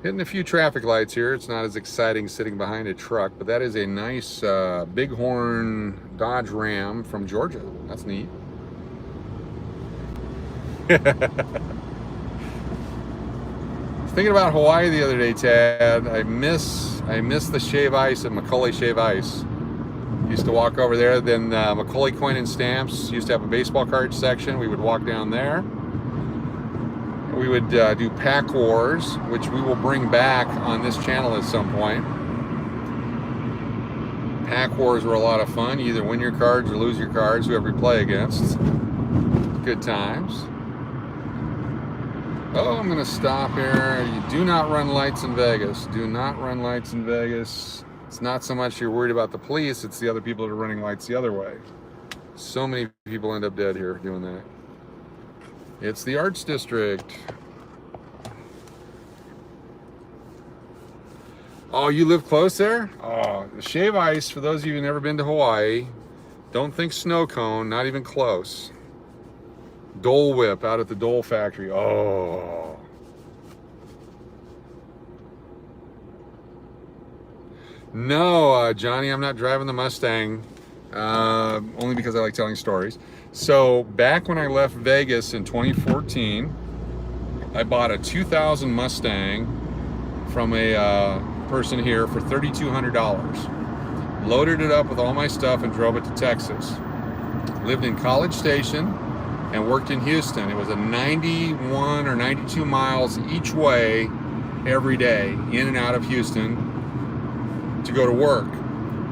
Hitting a few traffic lights here. It's not as exciting sitting behind a truck, but that is a nice Bighorn Dodge Ram from Georgia. That's neat. Thinking about Hawaii the other day, Tad. I miss the Shave Ice at Macaulay Shave Ice. Used to walk over there. Then Macaulay Coin and Stamps used to have a baseball card section. We would walk down there. We would do Pack Wars, which we will bring back on this channel at some point. Pack Wars were a lot of fun. You either win your cards or lose your cards, whoever you play against. Good times. Oh, I'm gonna stop here. You do not run lights in Vegas. Do not run lights in Vegas. It's not so much you're worried about the police, it's the other people that are running lights the other way. So many people end up dead here doing that. It's the Arts District. Oh, you live close there? Oh, the Shave Ice, for those of you who've never been to Hawaii, don't think snow cone, not even close. Dole Whip out at the Dole factory. Oh. No, Johnny, I'm not driving the Mustang, only because I like telling stories. So back when I left Vegas in 2014, I bought a 2000 Mustang from a person here for $3,200. Loaded it up with all my stuff and drove it to Texas. Lived in College Station and worked in Houston. It was a 91 or 92 miles each way every day, in and out of Houston to go to work.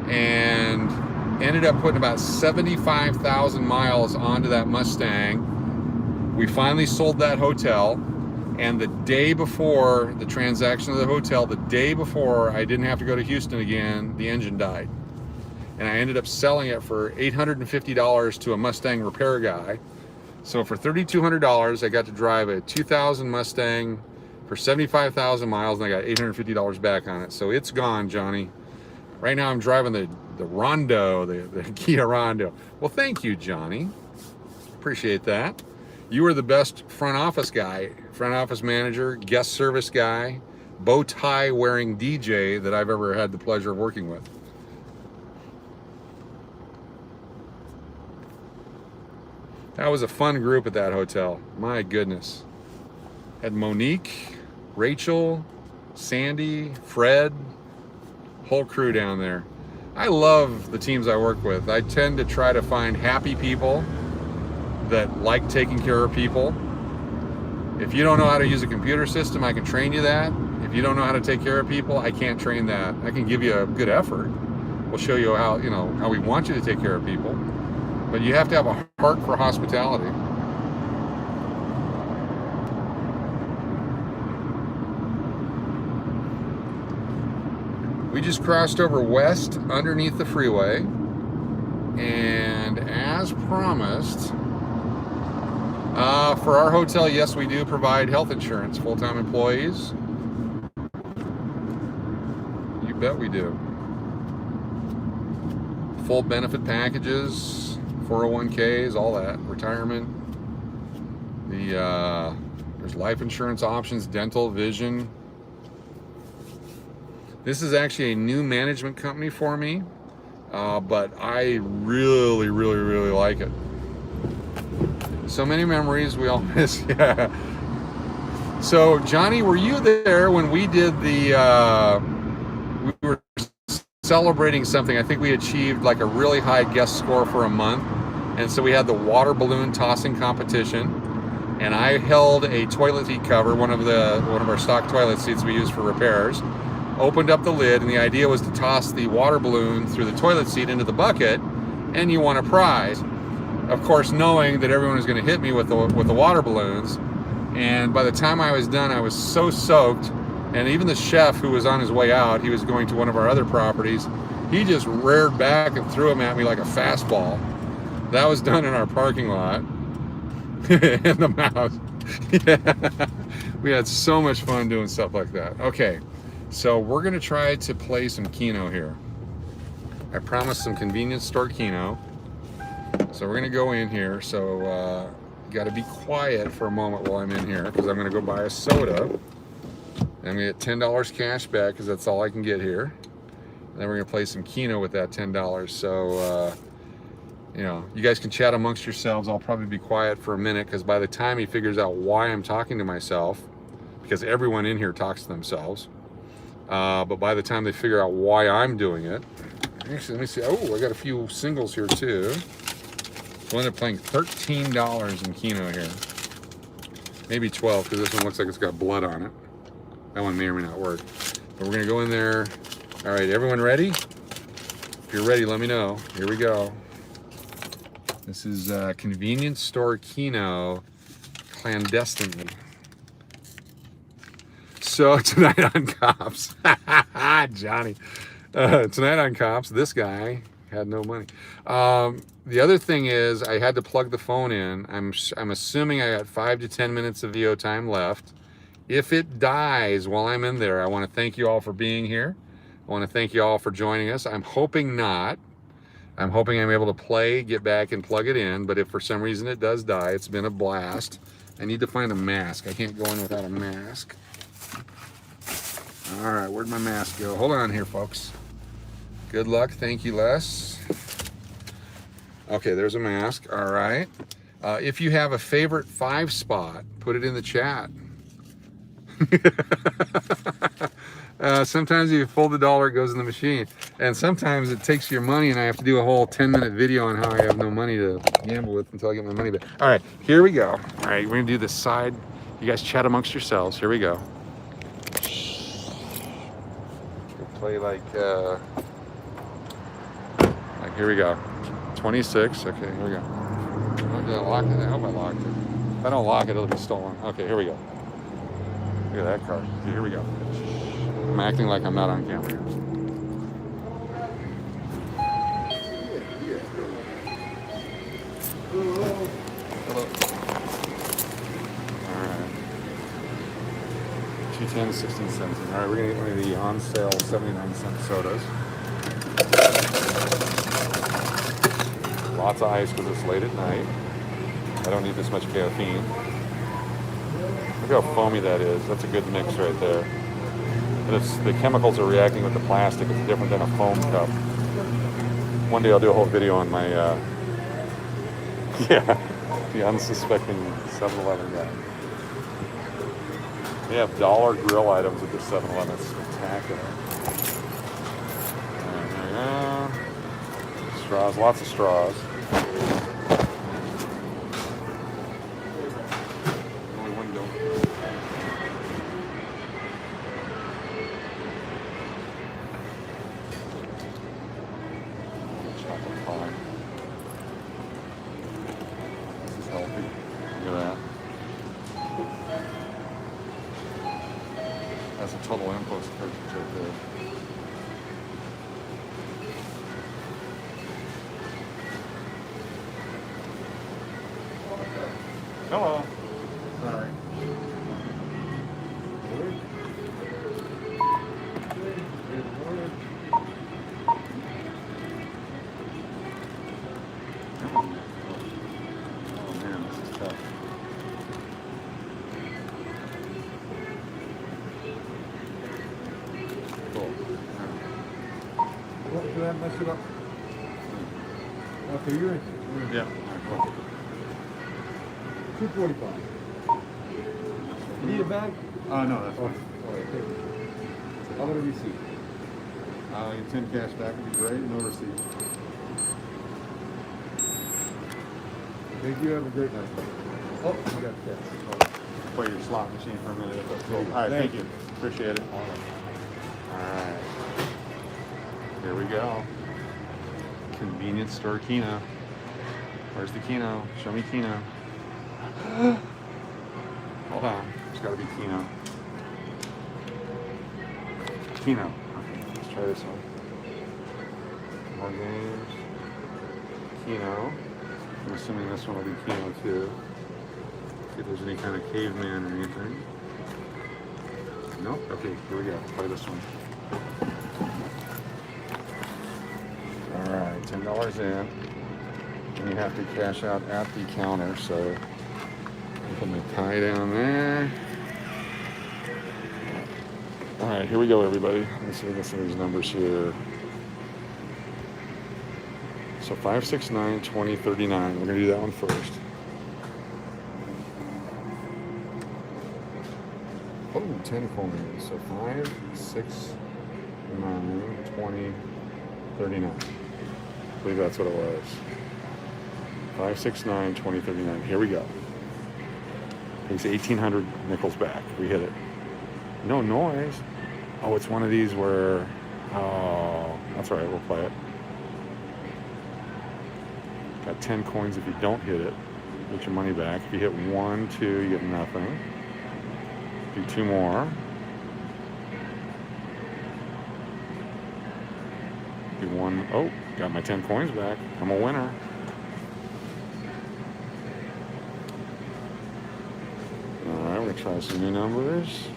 And ended up putting about 75,000 miles onto that Mustang. We finally sold that hotel, and the day before the transaction of the hotel, the day before I didn't have to go to Houston again, the engine died. And I ended up selling it for $850 to a Mustang repair guy. So for $3,200, I got to drive a 2000 Mustang for 75,000 miles, and I got $850 back on it. So it's gone, Johnny. Right now I'm driving the Rondo, the Kia Rondo. Well, thank you, Johnny. Appreciate that. You were the best front office guy, front office manager, guest service guy, bow tie wearing DJ that I've ever had the pleasure of working with. That was a fun group at that hotel. My goodness. Had Monique, Rachel, Sandy, Fred, whole crew down there. I love the teams I work with. I tend to try to find happy people that like taking care of people. If you don't know how to use a computer system, I can train you that. If you don't know how to take care of people, I can't train that. I can give you a good effort. We'll show you how, how we want you to take care of people. But you have to have a heart for hospitality. We just crossed over west underneath the freeway, and as promised, for our hotel, yes, we do provide health insurance, full-time employees. You bet we do. Full benefit packages, 401ks, all that, retirement. There's life insurance options, dental, vision. This is actually a new management company for me, but I really, really, really like it. So many memories we all miss. Yeah. So Johnny, were you there when we did we were celebrating something? I think we achieved like a really high guest score for a month, and so we had the water balloon tossing competition, and I held a toilet seat cover, one of our stock toilet seats we use for repairs. opened up the lid, and the idea was to toss the water balloon through the toilet seat into the bucket, and you won a prize. Of course, knowing that everyone was going to hit me with the water balloons, and by the time I was done, I was so soaked, and even the chef who was on his way out, he was going to one of our other properties, he just reared back and threw them at me like a fastball. That was done in our parking lot. In the mouth. Yeah. We had so much fun doing stuff like that. Okay, so we're gonna try to play some Keno here. I promised some convenience store Keno. So we're gonna go in here. So gotta be quiet for a moment while I'm in here, because I'm gonna go buy a soda. I'm gonna get $10 cash back, because that's all I can get here. And then we're gonna play some Keno with that $10. So you know, you guys can chat amongst yourselves. I'll probably be quiet for a minute, because by the time he figures out why I'm talking to myself, because everyone in here talks to themselves, but by the time they figure out why I'm doing it, actually, let me see. Oh, I got a few singles here too. So I ended up playing $13 in Keno here. Maybe 12, because this one looks like it's got blood on it. That one may or may not work. But we're gonna go in there. All right, everyone ready? If you're ready, let me know. Here we go. This is convenience store Keno clandestinely. So tonight on Cops, Johnny. Tonight on Cops, this guy had no money. The other thing is, I had to plug the phone in. I'm assuming I got 5 to 10 minutes of VO time left. If it dies while I'm in there, I want to thank you all for being here. I want to thank you all for joining us. I'm hoping not. I'm hoping I'm able to play, get back and plug it in, but if for some reason it does die, it's been a blast. I need to find a mask. I can't go in without a mask. All right, where'd my mask go? Hold on here, folks. Good luck, thank you, Les. Okay, there's a mask, all right. If you have a favorite 5 spot, put it in the chat. Sometimes you fold the dollar, it goes in the machine. And sometimes it takes your money and I have to do a whole 10-minute video on how I have no money to gamble with until I get my money back. All right, here we go. All right, we're gonna do this side. You guys chat amongst yourselves. Here we go. Play like here we go. 26, okay, here we go. Oh, did I lock it? I hope I locked it. If I don't lock it, it'll be stolen. Okay, here we go. Look at that card. Okay, here we go. I'm acting like I'm not on camera. Hello. All right. 210, 16 cents. All right, we're gonna get one of the on sale 79-cent sodas. Lots of ice because it's late at night. I don't need this much caffeine. Look how foamy that is. That's a good mix right there. And the chemicals are reacting with the plastic. It's different than a foam cup. One day I'll do a whole video on my, the unsuspecting 7-Eleven guy. They have dollar grill items at the 7-Eleven. It's spectacular. There we go. Straws, lots of straws. Only window. Chocolate pie. This is healthy. Look at that. That's a total impulse purchase right there. Hello. Sorry. Oh man, this is tough. Cool. What, did I mess it up? Okay, you're in. Yeah. All right, cool. $2.45. You need a bag? No, that's fine. All right, thank you. How about a receipt? Your 10 cash back would be great. No receipt. Thank you. Have a great night. Oh, I got that. Play your slot machine for a minute if that's cool. All right, thank you. Appreciate it. All Alright. Here we go. Convenience store Keno. Where's the Keno? Show me Keno. Hold on. There's got to be Keno. Keno. Okay, let's try this one. More games. Keno. I'm assuming this one will be Keno too. See if there's any kind of caveman or anything. Nope. Okay, here we go. Play this one. Alright, $10 in. And you have to cash out at the counter, so I'll put my tie down there. Alright, here we go, everybody. Let's see if we get some of these numbers here. So 5, 6, 9, 20, 39. We're going to do that one first. Oh, 10 coins. So 5, 6, 9, 20, 39. I believe that's what it was. 5, 6, 9, 20, 39. Here we go. Takes 1,800 nickels back. We hit it. No noise. Oh, it's one of these where... Oh, that's all right. We'll play it. Got 10 coins if you don't hit it. Get your money back. If you hit 1, 2, you get nothing. Do 2 more. Do 1. Oh, got my 10 coins back. I'm a winner. Alright, we're going to try some new numbers.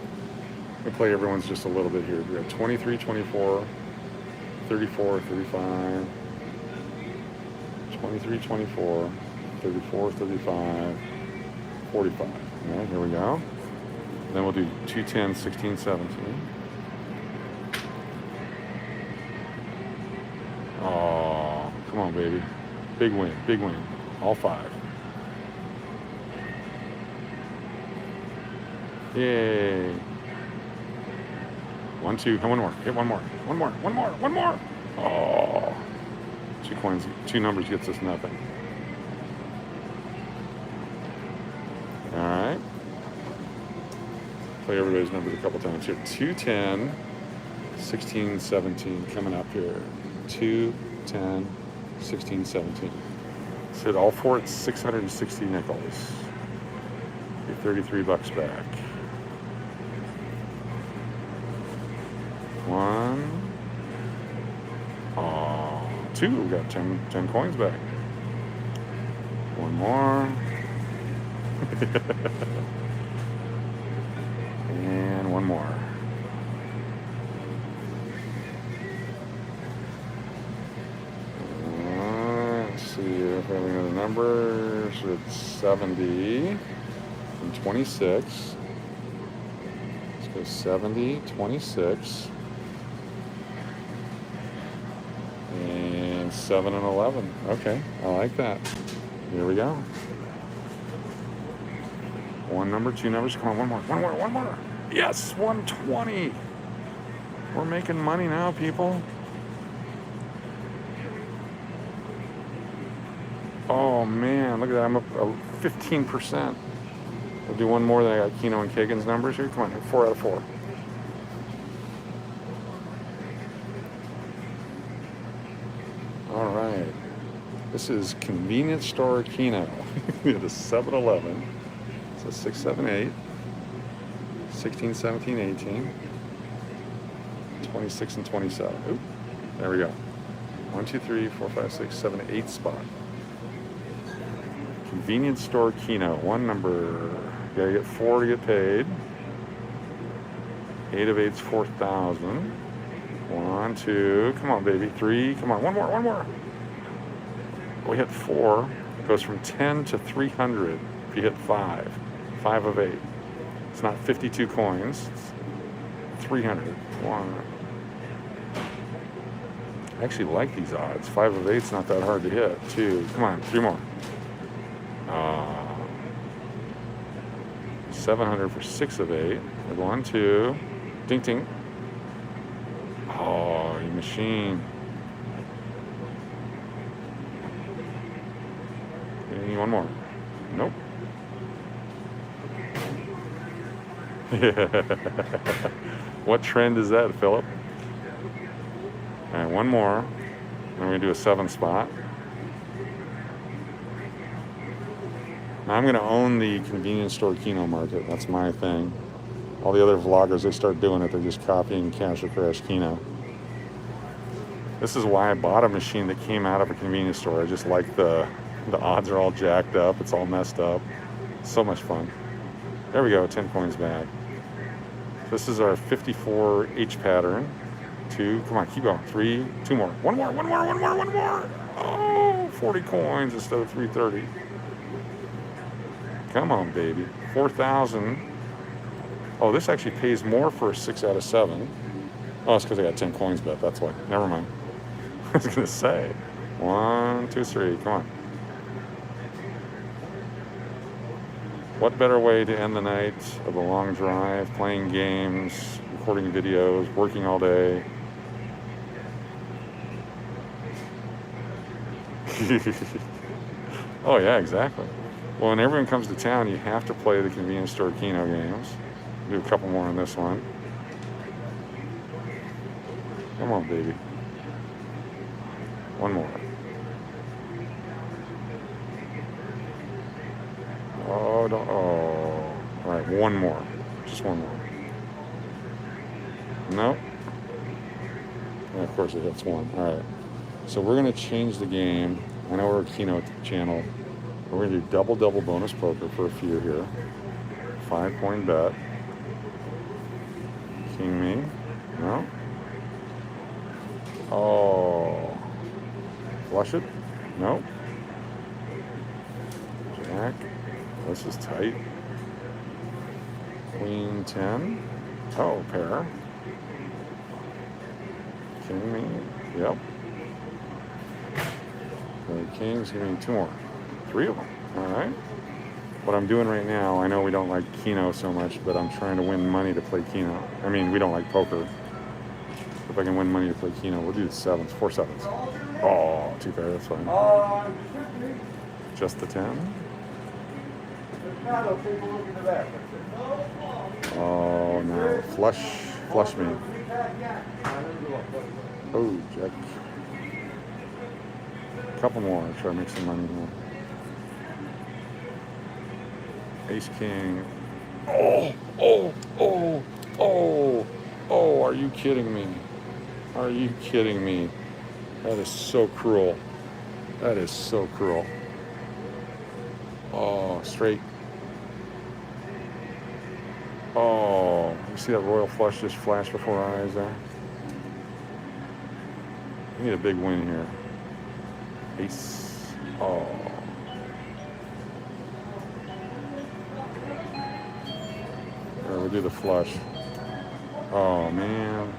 I'm going to play everyone's just a little bit here. We have 23, 24, 34, 35, 23, 24, 34, 35, 45. Alright, here we go. And then we'll do 2, 10, 16, 17. Oh, come on, baby. Big win, big win. All 5. Yay. 1, 2, and 1 more. Hit 1 more. 1 more, 1 more, 1 more. Oh. 2 coins, 2 numbers gets us nothing. Alright. Play everybody's numbers a couple times here. 2, 10, 16, 17 coming up here. 2, 10, 16, 17. So hit all 4 at 660 nickels. Get $33 back. 1. Oh, 2. We got 10 coins back. 1 more. And 1 more. Let's see if we have any other numbers. It's 70 and 26. Let's go 70, 26. And 7 and 11. Okay, I like that. Here we go. 1 number, 2 numbers. Come on, 1 more, 1 more, 1 more. Yes, 120. We're making money now, people. Oh man, look at that. I'm up 15%. We'll do 1 more, then I got Keno and Kagan's numbers here. Come on, 4 out of 4. All right. This is convenience store Keno. It is 7-Eleven. So 6, 7, 8, 16, 17, 18, 26, and 27. Oop, there we go. 1, 2, 3, 4, 5, 6, 7, 8 spot. Convenience store Keno. 1 number. You gotta get 4 to get paid. 8 of 8's 4,000. 1, 2. Come on, baby. 3. Come on. 1 more. 1 more. We hit 4. It goes from 10 to 300 if you hit 5. 5 of 8. It's not 52 coins. It's 300. 1. I actually like these odds. 5 of 8's not that hard to hit. 2. Come on. 3 more. 700 for 6 of 8. 1, 2. Ding, ding. Oh, you machine. Okay, 1 more. Nope. What trend is that, Philip? All right, one more. Then we're gonna do a 7 spot. Now I'm gonna own the convenience store Keno market. That's my thing. All the other vloggers, they start doing it. They're just copying Cash or Crash Keno. This is why I bought a machine that came out of a convenience store. I just like the odds are all jacked up. It's all messed up. So much fun. There we go, 10 coins back. This is our 54 H pattern. 2, come on, keep going. 3, 2 more. One more. Oh, 40 coins instead of 330. Come on, baby. 4,000. Oh, this actually pays more for a 6 out of 7. Oh, it's because I got 10 coins bet. That's why. Never mind. I was going to say. 1, 2, 3. Come on. What better way to end the night of a long drive, playing games, recording videos, working all day? Oh, yeah, exactly. Well, when everyone comes to town, you have to play the convenience store Keno games. Do a couple more on this one. Come on, baby. One more. Oh, don't. Oh. All right, one more. Just one more. Nope. And of course, it hits one. All right. So we're going to change the game. I know we're a Keno channel. We're going to do double bonus poker for a few here. 5-point bet. King me. No. Oh. Flush it. No. Jack. This is tight. Queen 10. Oh, pair. King me. Yep. The kings. Give me 2 more. 3 of them. All right. What I'm doing right now, I know we don't like Keno so much, but I'm trying to win money to play Keno. I mean, we don't like poker. If I can win money to play Keno, we'll do the 7s. 4 7s. Oh, 2 pair. That's fine. Just the 10. Oh no! Flush me. Oh, Jack. Couple more. Try to make some money here. Ace King. Oh! Are you kidding me? Are you kidding me? That is so cruel. That is so cruel. Oh, straight. Oh, you see that royal flush just flash before our eyes there? We need a big win here. Ace. Oh. Or we'll do the flush. Oh, man.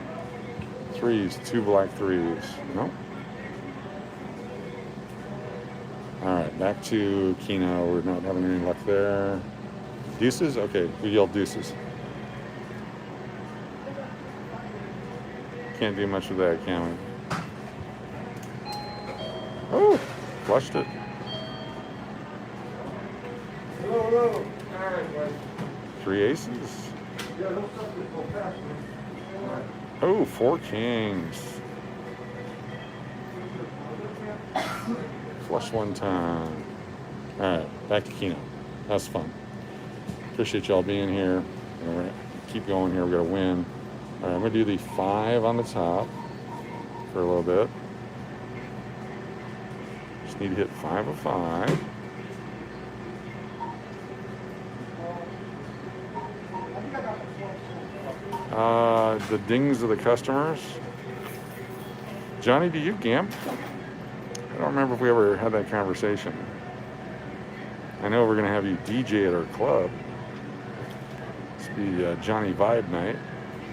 3s, 2 black 3s. Nope. All right, back to Keno. We're not having any luck there. Deuces? Okay, we yelled deuces. Can't do much with that, can we? Oh, flushed it. Hello. All right, guys. 3 aces. Oh, 4 kings. Flush 1 time. All right, back to Keno. That's fun. Appreciate y'all being here. We're gonna keep going here. We gotta win. All right, I'm gonna do the 5 on the top for a little bit. Just need to hit 5 of 5. The dings of the customers. Johnny, do you gamp? I don't remember if we ever had that conversation. I know we're gonna have you DJ at our club. This will be Johnny Vibe night.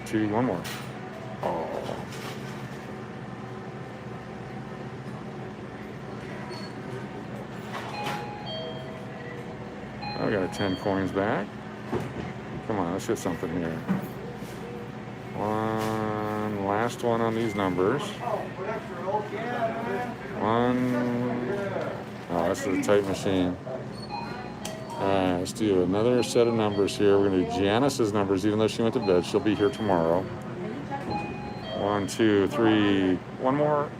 2, 1 more. Oh. I got a 10 coins back. Come on, let's hit something here. One last one on these numbers. 1. Oh, this is a tight machine. Alright, let's do another set of numbers here. We're going to do Janice's numbers, even though she went to bed. She'll be here tomorrow. 1, 1, 2, 3. One more.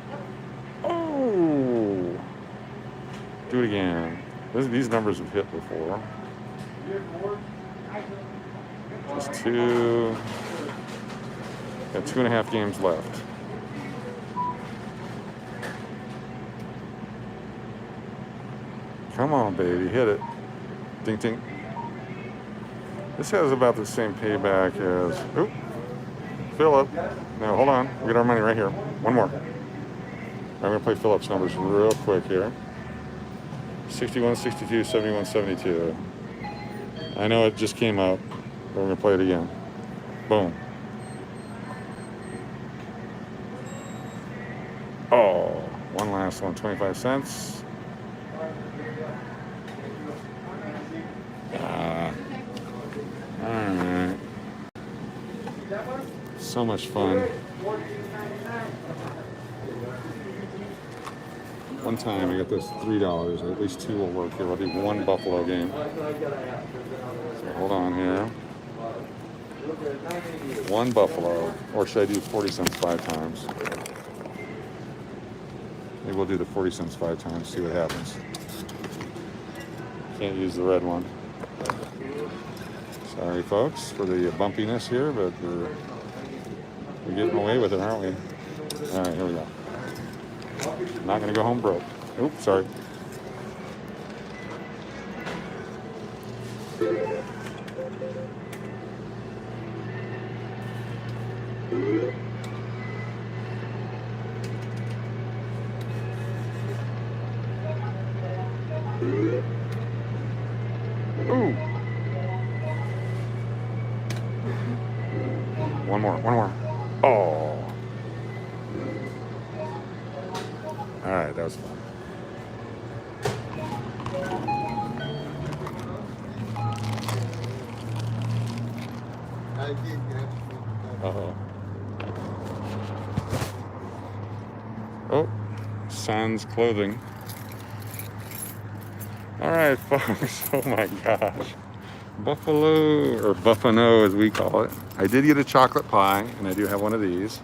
Oh! Do it again. These numbers have hit before. Just 2. Got 2.5 games left. Come on, baby, hit it. Ding, ding. This has about the same payback as... Oop. Philip. No, hold on. We got our money right here. One more. I'm going to play Philip's numbers real quick here. 61, 62, 71, 72. I know it just came up, but we're going to play it again. Boom. Oh, one last one, 25 cents. Alright. So much fun. One time I got this $3. At least 2 will work here. I'll do one Buffalo game. So hold on here. One Buffalo. Or should I do 40 cents 5 times? Maybe we'll do the 40 cents 5 times, see what happens. Can't use the red one. Sorry, folks, for the bumpiness here, but we're getting away with it, aren't we? All right, here we go. Not going to go home broke. Oops, sorry. Ooh. One more. Oh. All right, that was fun. Uh-oh. Oh, sans clothing. All right, folks. Oh my gosh. Buffalo, or Buffano as we call it. I did get a chocolate pie, and I do have one of these.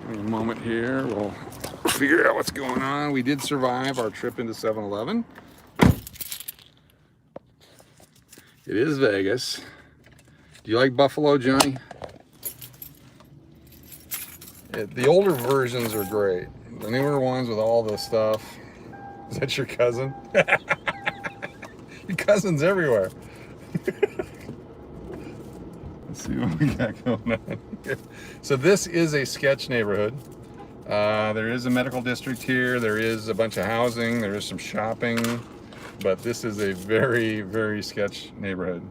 Give me a moment here. We'll figure out what's going on. We did survive our trip into 7-Eleven. It is Vegas. Do you like Buffalo, Johnny? The older versions are great. The newer ones with all the stuff. Is that your cousin? Your cousin's everywhere. Let's see what we got going on here. So this is a sketch neighborhood. There is a medical district here. There is a bunch of housing. There is some shopping. But this is a very, very sketch neighborhood.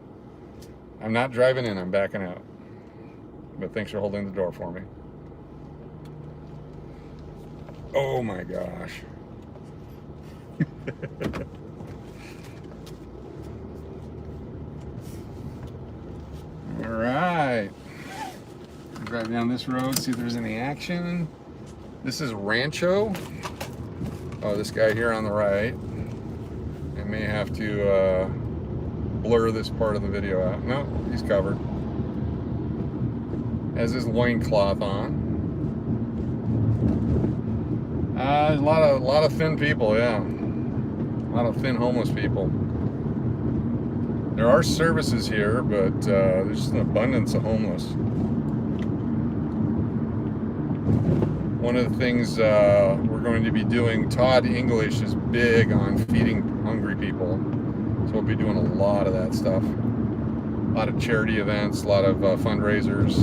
I'm not driving in. I'm backing out. But thanks for holding the door for me. Oh my gosh. All right. Drive down this road, see if there's any action. This is Rancho. Oh, this guy here on the right. I may have to blur this part of the video out. No, he's covered. Has his loincloth on. There's a lot of thin people, yeah. A lot of thin homeless people. There are services here, but there's just an abundance of homeless. One of the things we're going to be doing, Todd English is big on feeding hungry people. So we'll be doing a lot of that stuff. A lot of charity events, a lot of fundraisers.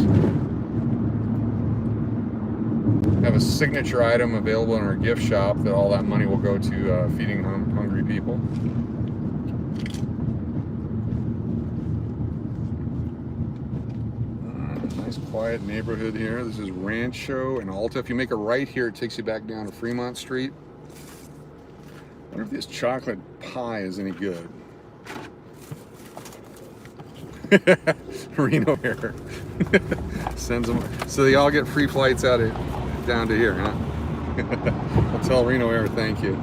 Have a signature item available in our gift shop that all that money will go to feeding hungry people. Nice quiet neighborhood here. This is Rancho and Alta. If you make a right here, it takes you back down to Fremont Street. I wonder if this chocolate pie is any good. Reno here. Sends them. So they all get free flights out of down to here, huh? I'll tell Reno Air thank you.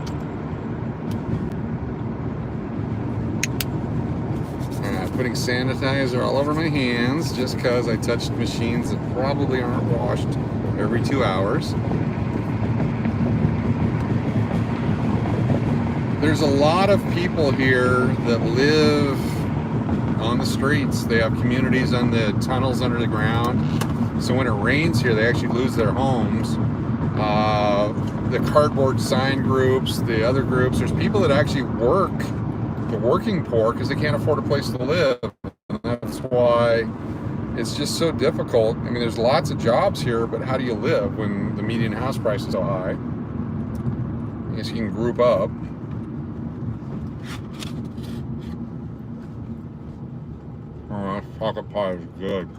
putting sanitizer all over my hands just because I touched machines that probably aren't washed every 2 hours. There's a lot of people here that live on the streets. They have communities on the tunnels under the ground. So when it rains here, they actually lose their homes. The cardboard sign groups, the other groups, there's people that actually work, the working poor, because they can't afford a place to live. And that's why it's just so difficult. I mean, there's lots of jobs here, but how do you live when the median house price is so high? I guess you can group up. Oh, chocolate pie is good.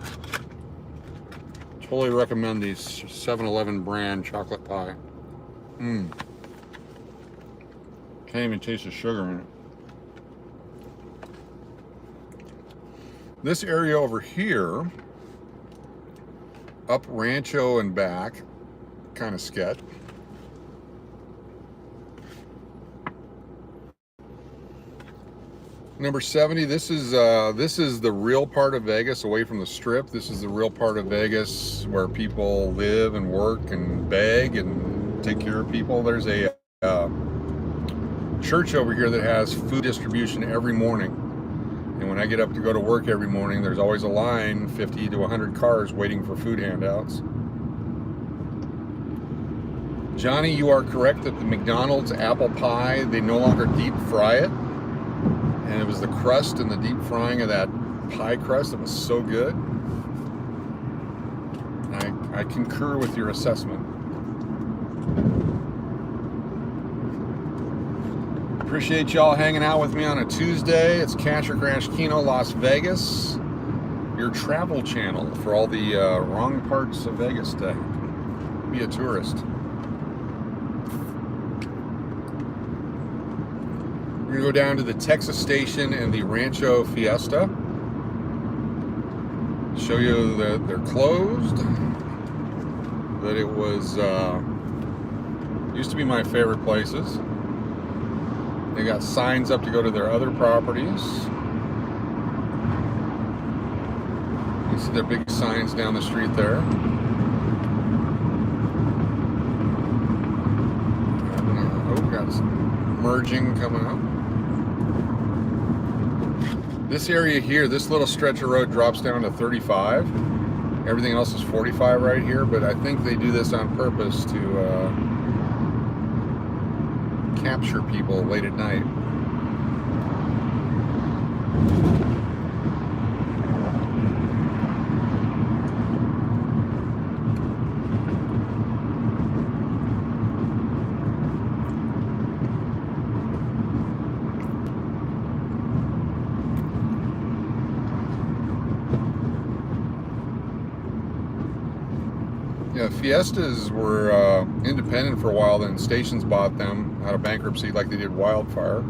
Totally recommend these 7-Eleven brand chocolate pie. Can't even taste the sugar in it. This area over here, up Rancho and back, kind of sketch. Number 70, this is the real part of Vegas, away from the Strip. This is the real part of Vegas where people live and work and beg and take care of people. There's a church over here that has food distribution every morning. And when I get up to go to work every morning, there's always a line, 50 to 100 cars waiting for food handouts. Johnny, you are correct that the McDonald's apple pie, they no longer deep fry it. And it was the crust and the deep frying of that pie crust that was so good. I concur with your assessment. Appreciate y'all hanging out with me on a Tuesday. It's Crash KENO Las Vegas, your travel channel for all the wrong parts of Vegas to be a tourist. We're gonna go down to the Texas Station and the Rancho Fiesta. Show you that they're closed. That it was used to be my favorite places. They got signs up to go to their other properties. You see their big signs down the street there. Oh, got some merging coming up. This area here, this little stretch of road drops down to 35. Everything else is 45 right here, but I think they do this on purpose to capture people late at night. Yeah, Fiestas were independent for a while, then Stations bought them out of bankruptcy like they did Wildfire.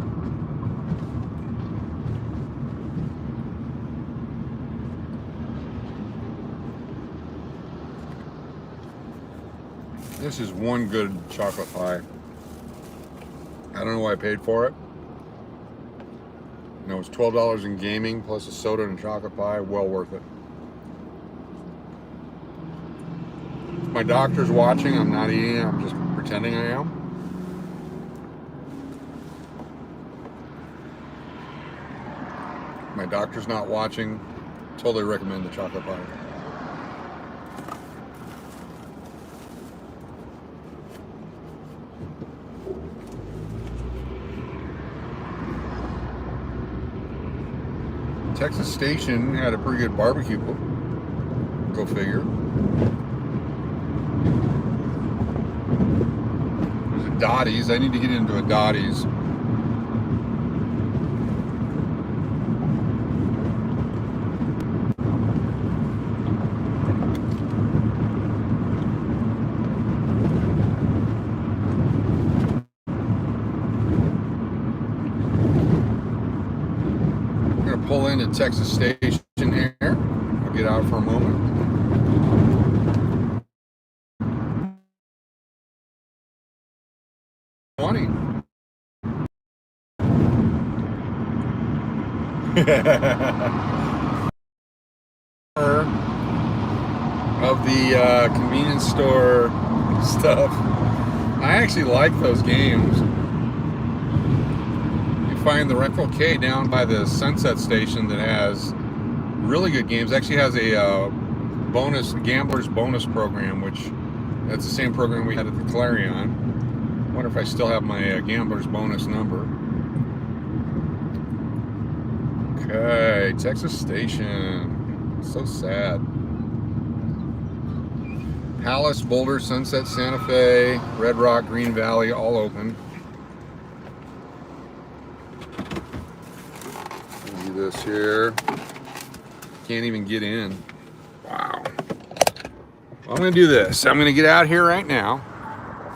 This is one good chocolate pie. I don't know why I paid for it. You know, it was $12 in gaming plus a soda and a chocolate pie. Well worth it. If my doctor's watching, I'm not eating it, I'm just pretending I am. If my doctor's not watching, totally recommend the chocolate pie. Texas Station had a pretty good barbecue. Go figure. There's a Dottie's. I need to get into a Dottie's. Pull into Texas Station here. I'll get out for a moment. Of the convenience store stuff. I actually like those games. You find the Rectal K down by the Sunset Station that has really good games. Actually has a gambler's bonus program, which that's the same program we had at the Clarion. Wonder if I still have my gambler's bonus number. Okay, Texas Station. So sad. Palace, Boulder, Sunset, Santa Fe, Red Rock, Green Valley, all open. Do this here. Can't even get in. Wow. Well, I'm going to do this. I'm going to get out here right now.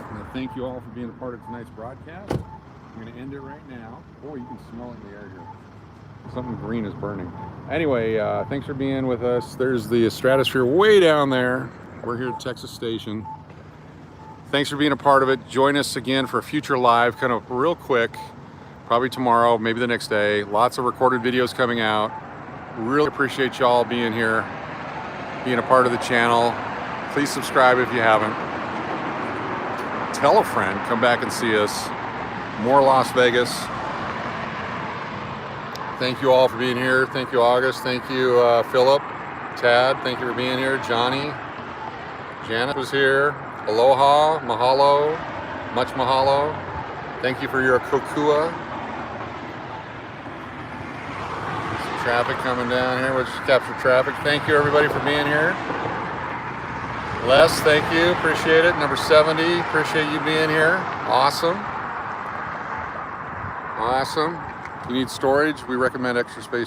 I'm going to thank you all for being a part of tonight's broadcast. I'm going to end it right now. Boy, you can smell it in the air here. Something green is burning. Anyway, thanks for being with us. There's the stratosphere way down there. We're here at Texas Station. Thanks for being a part of it. Join us again for a future live, kind of real quick, probably tomorrow, maybe the next day. Lots of recorded videos coming out. Really appreciate y'all being here, being a part of the channel. Please subscribe if you haven't. Tell a friend, come back and see us. More Las Vegas. Thank you all for being here. Thank you, August. Thank you, Philip, Tad. Thank you for being here. Johnny. Janet was here. Aloha, mahalo, much mahalo. Thank you for your kokua. Some traffic coming down here. We'll just capture traffic. Thank you everybody for being here. Les, thank you. Appreciate it. Number 70. Appreciate you being here. Awesome. Awesome. If you need storage, we recommend Extra Space